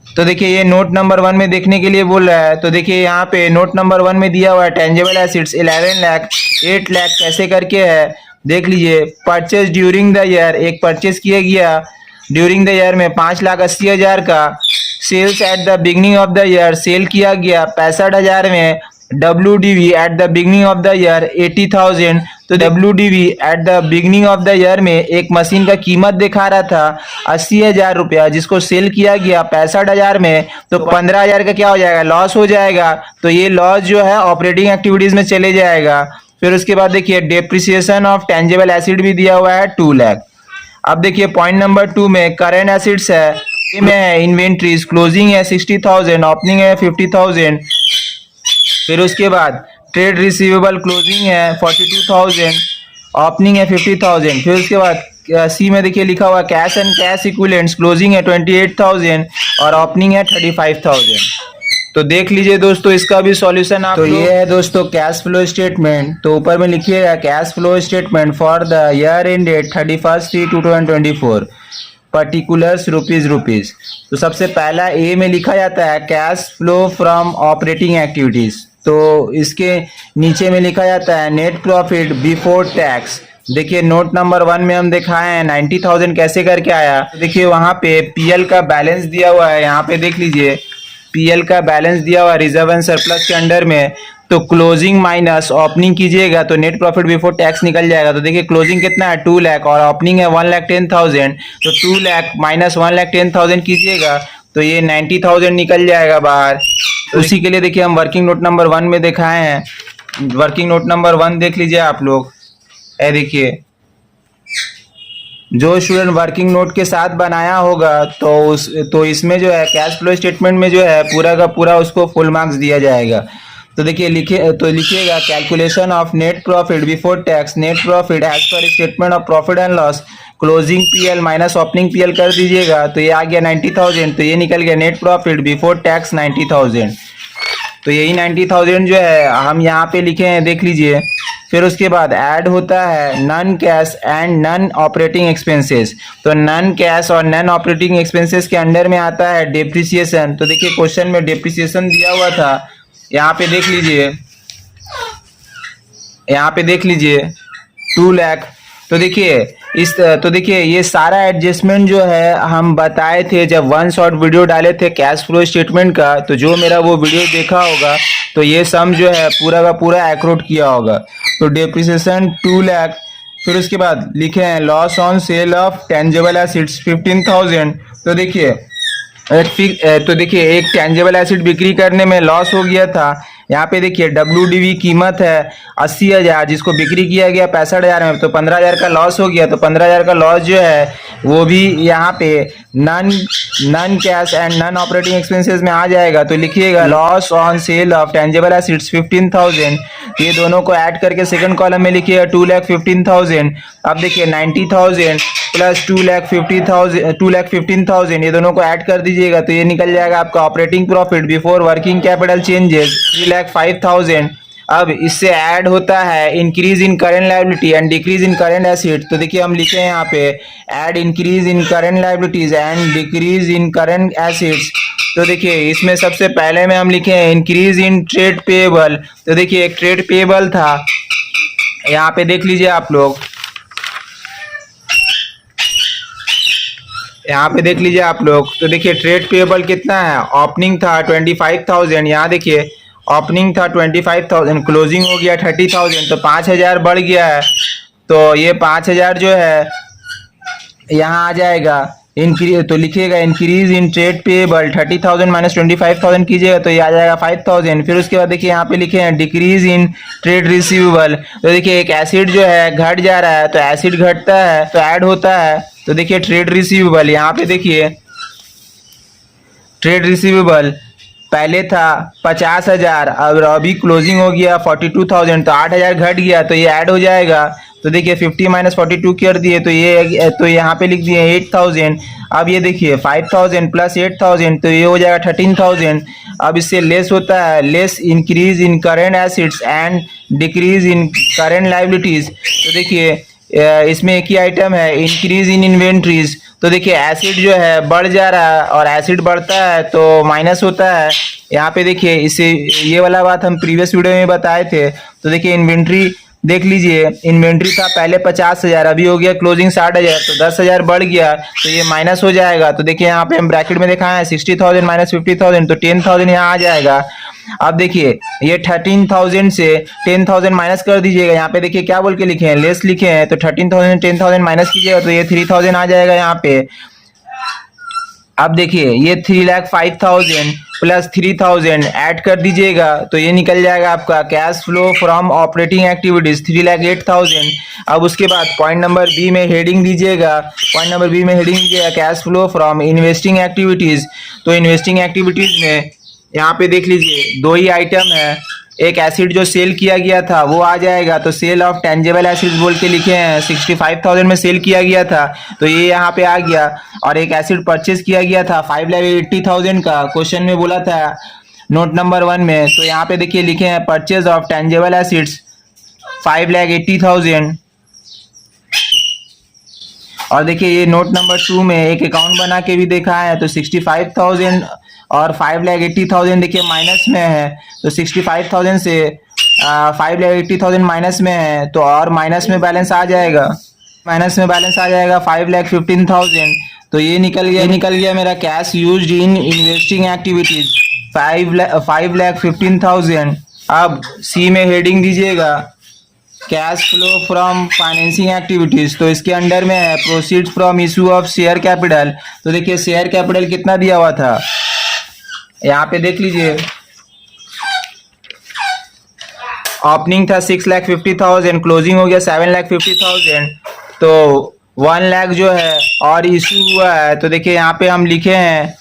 तो देखिए ये नोट नंबर 1 में देखने के लिए बोल रहा है, तो देखिए यहाँ पे नोट नंबर 1 में दिया हुआ है टेंजिबल एसिड्स 11 लाख 8 लाख कैसे करके है देख लीजिए। परचेज ड्यूरिंग द ईयर, एक परचेज किया गया ड्यूरिंग द ईयर में 5,80,000 का। Sales at the beginning of the year, sale किया गया 65,000 में। WDV at the beginning of the year 80,000। तो WDV at the beginning of the year में एक मशीन का कीमत दिखा रहा था 80,000 रुपया, जिसको सेल किया गया 65,000 में, तो 15,000 का क्या हो जाएगा लॉस हो जाएगा। तो ये लॉस जो है ऑपरेटिंग एक्टिविटीज में चले जाएगा। फिर उसके बाद देखिए डेप्रिसिएशन ऑफ टेंजिबल एसिड भी दिया हुआ है 2 लाख। अब देखिए पॉइंट नंबर 2 में करंट एसिड्स है, में है इन्वेंट्रीज, क्लोजिंग है 60,000, ओपनिंग है 50,000। फिर उसके बाद ट्रेड रिसीवेबल, क्लोजिंग है 42,000, ओपनिंग है 50,000। फिर उसके बाद सी में देखिए लिखा हुआ cash and cash equivalents, closing है 28,000 और ओपनिंग है 35,000। तो देख लीजिए दोस्तों इसका भी सॉल्यूशन आप। तो ये है दोस्तों कैश फ्लो स्टेटमेंट। तो ऊपर में लिखिएगा cash flow statement for the year ended 31/3/2024 particulars rupees. तो सबसे पहला ए में लिखा जाता है cash flow from operating activities. तो इसके नीचे में लिखा जाता है नेट प्रॉफिट बिफोर टैक्स। देखिए नोट नंबर 1 में हम दिखाए हैं 90,000 कैसे करके आया। तो देखिए वहां पे पीएल का बैलेंस दिया हुआ है, यहाँ पे देख लीजिए पीएल का बैलेंस दिया हुआ है रिजर्व एंड सरप्लस के अंडर में। तो क्लोजिंग माइनस ओपनिंग कीजिएगा तो नेट प्रॉफिट बिफोर टैक्स निकल जाएगा। तो देखिए क्लोजिंग कितना है 2 लाख और ओपनिंग है 1,10,000। तो 2 लाख माइनस 1,10,000 कीजिएगा तो ये 90,000 निकल जाएगा बाहर। उसी के लिए देखिए हम वर्किंग नोट नंबर 1 में दिखाए हैं। वर्किंग नोट नंबर 1 देख लीजिए आप लोग। ये देखिए जो स्टूडेंट वर्किंग नोट के साथ बनाया होगा तो इसमें जो है कैश फ्लो स्टेटमेंट में जो है पूरा का पूरा उसको फुल मार्क्स दिया जाएगा। तो देखिए लिखिएगा calculation of net profit before tax, net profit as per statement of profit and loss, closing PL minus opening PL कर दीजिएगा तो ये आ गया 90,000। तो ये निकल गया नेट प्रॉफिट बिफोर टैक्स 90,000। तो यही 90,000 जो है हम यहाँ पे लिखे हैं देख लीजिए। फिर उसके बाद ऐड होता है non cash and non operating expenses. तो नॉन कैश और नॉन ऑपरेटिंग एक्सपेंसेस के अंडर में आता है डेप्रिसिएशन। तो देखिए क्वेश्चन में डेप्रिसिएशन दिया हुआ था, यहाँ पे देख लीजिए 2 लाख। तो देखिए ये सारा एडजस्टमेंट जो है हम बताए थे जब 1 शॉर्ट वीडियो डाले थे कैश फ्लो स्टेटमेंट का। तो जो मेरा वो वीडियो देखा होगा तो ये सम जो है पूरा का पूरा एक्रोट किया होगा। तो डेप्रिसिएशन 2 लाख फिर उसके बाद लिखे हैं loss on sale of tangible assets 15,000। तो देखिए तो देखिए एक टेंजिबल एसिड बिक्री करने में लॉस हो गया था। यहाँ पे देखिए WDV कीमत है 80,000, जिसको बिक्री किया गया 65,000 में, तो 15,000 का लॉस हो गया। तो 15,000 का लॉस जो है वो भी यहाँ पे non cash and non operating expenses में आ जाएगा। तो लिखिएगा loss on sale of tangible assets 15,000। ये दोनों को ऐड करके सेकंड कॉलम में लिखिएगा 2,15,000। अब देखिए 90,000 प्लस 2,15,000 ये दोनों को ऐड कर दीजिएगा, तो ये निकल जाएगा आपका operating profit before working capital changes 3,05,000। अब इससे ऐड होता है increase in current liability and decrease in current asset. तो देखिए हम लिखे हैं यहाँ पे add increase in current liabilities and decrease in current assets. तो देखिए इसमें सबसे पहले में हम लिखे हैं इंक्रीज इन ट्रेड पेएबल। तो देखिए एक ट्रेड पेएबल था, यहाँ पे देख लीजिए आप लोग, यहाँ पे देख लीजिए आप लोग। तो देखिए ट्रेड पेएबल कितना है, ओपनिंग था 25,000, यहाँ देखिए ओपनिंग था 25,000, क्लोजिंग हो गया 30,000, तो 5,000 बढ़ गया है। तो ये 5,000 जो है यहाँ आ जाएगा इंक्रीज। तो लिखिएगा increase in trade payable 30,000 minus 25,000 कीजिएगा तो ये आ जाएगा 5,000। फिर उसके बाद देखिए यहाँ पे लिखे हैं डिक्रीज इन ट्रेड रिसीवेबल। तो देखिए एक एसिड जो है घट जा रहा है, तो एसिड घटता है तो ऐड होता है। तो देखिए ट्रेड रिसीवेबल, यहाँ पे देखिए ट्रेड रिसीवेबल पहले था 50,000, अब अभी क्लोजिंग हो गया 42,000, तो 8,000 घट गया, तो ये ऐड हो जाएगा। तो देखिए 50 माइनस 42 कर दिए, तो ये तो यहाँ पे लिख दिए 8,000। अब ये देखिए 5,000 प्लस 8,000, तो ये हो जाएगा 13,000। अब इससे लेस होता है less increase in current acids and decrease in current liabilities. तो देखिए इसमें एक ही आइटम है इंक्रीज इन इन्वेंट्रीज। तो देखिए एसिड जो है बढ़ जा रहा है और एसिड बढ़ता है तो माइनस होता है। यहाँ पे देखिए इसे ये वाला बात हम प्रीवियस वीडियो में बताए थे। तो देखिए इन्वेंट्री देख लीजिए, इन्वेंट्री था पहले 50,000, अभी हो गया क्लोजिंग 60,000, तो 10,000 बढ़ गया, तो ये माइनस हो जाएगा। तो देखिए यहाँ पे हम ब्रैकेट में दिखाए हैं 60,000 माइनस 50,000, तो 10,000 यहाँ आ जाएगा। अब देखिए ये 13,000 से 10,000 माइनस कर दीजिएगा। यहाँ पे देखिए क्या बोल के लिखे हैं, लेस लिखे हैं, तो 13,000 10,000 माइनस कीजिएगा तो ये 3,000 आ जाएगा यहाँ पे। अब देखिए ये 3,05,000 प्लस 3,000 ऐड कर दीजिएगा तो ये निकल जाएगा आपका cash flow from operating activities 3,08,000। अब उसके बाद पॉइंट नंबर बी में हेडिंग दीजिएगा, पॉइंट नंबर बी में हेडिंग दीजिएगा cash flow from investing activities. तो इन्वेस्टिंग एक्टिविटीज में यहाँ पे देख लीजिए दो ही आइटम है, एक एसिड जो सेल किया गया था वो आ जाएगा, तो सेल ऑफ टेंजिबल एसिड्स बोल के लिखे हैं 65,000 में सेल किया गया था, तो ये यहाँ पे आ गया। और एक एसिड परचेज किया गया था 5,80,000 का, क्वेश्चन में बोला था नोट नंबर 1 में, तो यहाँ पे देखिए लिखे हैं परचेज ऑफ टेंजिबल एसिड्स 5,80,000। और देखिए ये नोट नंबर 2 में एक अकाउंट बना के भी देखा है, तो 65,000 और 5,80,000 देखिए माइनस में है, तो 65,000 से 5,80,000 माइनस में है, तो और माइनस में बैलेंस आ जाएगा, माइनस में बैलेंस आ जाएगा 5,15,000। तो ये निकल गया मेरा cash used in investing activities 5,15,000। अब सी में हेडिंग दीजिएगा cash flow from financing activities, तो इसके अंडर में है proceeds from issue of share capital. तो देखिए शेयर कैपिटल कितना दिया हुआ था, यहाँ पे देख लीजिए ओपनिंग था 6,50,000, क्लोजिंग हो गया 7,50,000, तो 1 लाख जो है और इशू हुआ है। तो देखिए यहाँ पे हम लिखे हैं,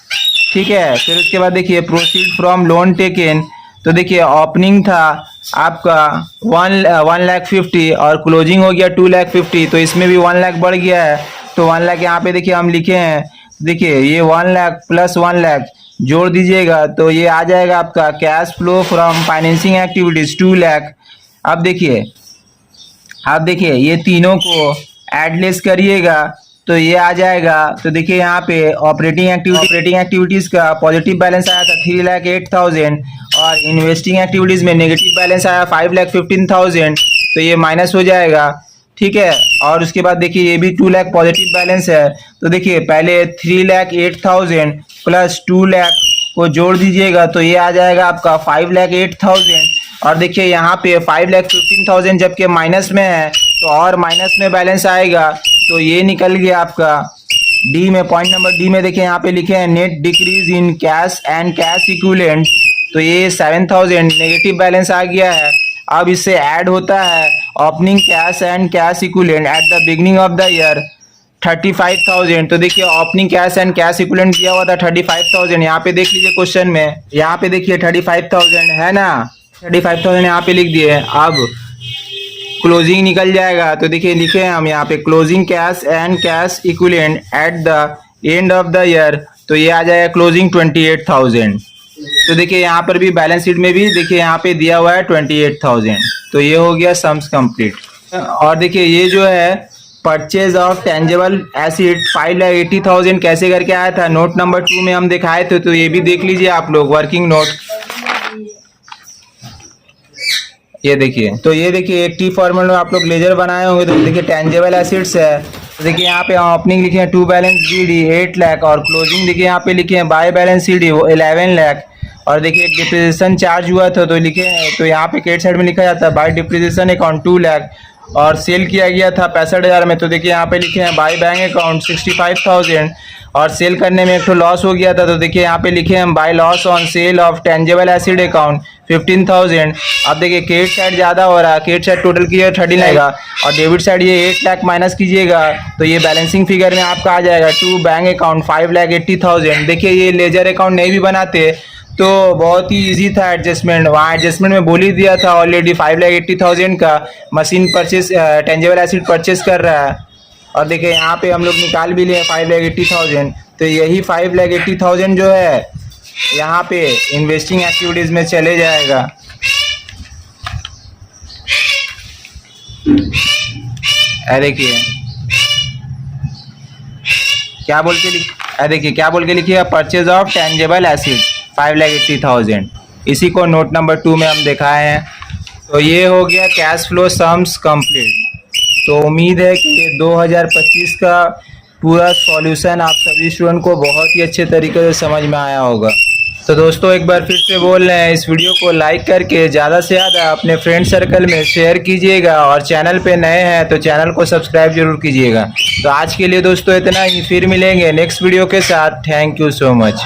ठीक है। फिर उसके बाद देखिए प्रोसीड फ्रॉम लोन टेकन, तो देखिए ओपनिंग था आपका 1,50,000 और क्लोजिंग हो गया 2,50,000, तो इसमें भी 1 लाख बढ़ गया है, तो 1 लाख यहाँ पे देखिए हम लिखे हैं। देखिए ये 1 लाख प्लस 1 लाख जोड़ दीजिएगा तो ये आ जाएगा आपका cash flow from financing activities 2 lakh. अब देखिए ये तीनों को एडलेस करिएगा तो ये आ जाएगा। तो देखिए यहाँ पे ऑपरेटिंग एक्टिविटीज का पॉजिटिव बैलेंस आया था 3,08,000 और इन्वेस्टिंग एक्टिविटीज में नेगेटिव बैलेंस आया 5,15,000, तो ये माइनस हो जाएगा, ठीक है। और उसके बाद देखिए ये भी 2 लाख पॉजिटिव बैलेंस है, तो देखिए पहले 3,08,000 प्लस 2 लाख को जोड़ दीजिएगा तो ये आ जाएगा आपका 5,08,000। और देखिए यहाँ पे 5,15,000 जबकि माइनस में है तो और माइनस में बैलेंस आएगा, तो ये निकल गया आपका डी में। पॉइंट नंबर डी में देखिए यहाँ पे लिखे हैं net decrease in cash and cash equivalent, तो ये 7000 नेगेटिव बैलेंस आ गया है। अब इससे ऐड होता है opening cash and cash equivalent at the beginning of the year 35,000। तो देखिए opening cash and cash equivalent दिया हुआ था 35,000, यहाँ पे देख लीजिए क्वेश्चन में, यहाँ पे देखिए 35,000 है ना, 35,000 यहाँ पे लिख दिए। अब क्लोजिंग निकल जाएगा, तो देखिए लिखे हैं हम यहाँ पे closing cash and cash equivalent at the end of the year, तो ये आ जाएगा क्लोजिंग 28,000। तो देखिए यहाँ पर भी बैलेंस शीट में भी देखिए यहाँ पे दिया हुआ है 28,000। तो ये हो गया सम्स कंप्लीट। और देखिए ये जो है परचेज ऑफ टेंजेबल एसिड 5,80,000 कैसे करके आया था, नोट नंबर 2 में हम दिखाए थे, तो ये भी देख लीजिए आप लोग वर्किंग नोट। ये देखिए, तो ये देखिए एक टी फॉर्मेट में आप लोग लेजर बनाए होंगे, तो देखिए टेंजेबल एसिड्स है, तो देखिए यहाँ पे ओपनिंग लिखे हैं 2 बैलेंस जीडी 8 लाख, और क्लोजिंग देखिए यहाँ पे लिखे हैं बाय बैलेंस सीडी 11 लाख। और देखिए एक डिप्रिसिएशन चार्ज हुआ था, तो लिखे हैं, तो यहाँ पे क्रेडिट साइड में लिखा जाता है बाय डिप्रिसिएशन अकाउंट 2 लाख, और सेल किया गया था 65,000 में, तो देखिए यहाँ पे लिखे हैं बाय बैंक अकाउंट 65,000, और सेल करने में एक तो लॉस हो गया था, तो देखिए यहाँ पे लिखे हैं by loss on sale of tangible acid account 15,000। अब देखिए क्रेडिट साइड ज़्यादा हो रहा है, क्रेडिट साइड टोटल की 30 आएगा, और डेबिट साइड ये 8 लाख माइनस कीजिएगा, तो ये बैलेंसिंग फिगर में आपका आ जाएगा टू बैंक अकाउंट 5,80,000। देखिए ये लेजर अकाउंट नहीं भी बनाते तो बहुत ही इजी था एडजस्टमेंट, वहाँ एडजस्टमेंट में बोल ही दिया था ऑलरेडी 5,80,000 का machine purchase tangible acid purchase कर रहा है। और देखिए यहाँ पे हम लोग निकाल भी लिए 5,80,000, तो यही 5,80,000 जो है यहाँ पे इन्वेस्टिंग एक्टिविटीज में चले जाएगा। देखिए क्या बोल के देखिए क्या बोल के लिखिएगा, परचेज ऑफ टेंजेबल एसिड 5,80,000, इसी को नोट नंबर 2 में हम दिखाए हैं। तो ये हो गया कैश फ्लो सम्स कंप्लीट। तो उम्मीद है कि ये 2025 का पूरा सॉल्यूशन आप सभी स्टूडेंट को बहुत ही अच्छे तरीके से समझ में आया होगा। तो दोस्तों एक बार फिर से बोल रहे हैं, इस वीडियो को लाइक करके ज़्यादा से ज़्यादा अपने फ्रेंड सर्कल में शेयर कीजिएगा, और चैनल पे नए हैं तो चैनल को सब्सक्राइब जरूर कीजिएगा। तो आज के लिए दोस्तों इतना ही, फिर मिलेंगे नेक्स्ट वीडियो के साथ। Thank you so much.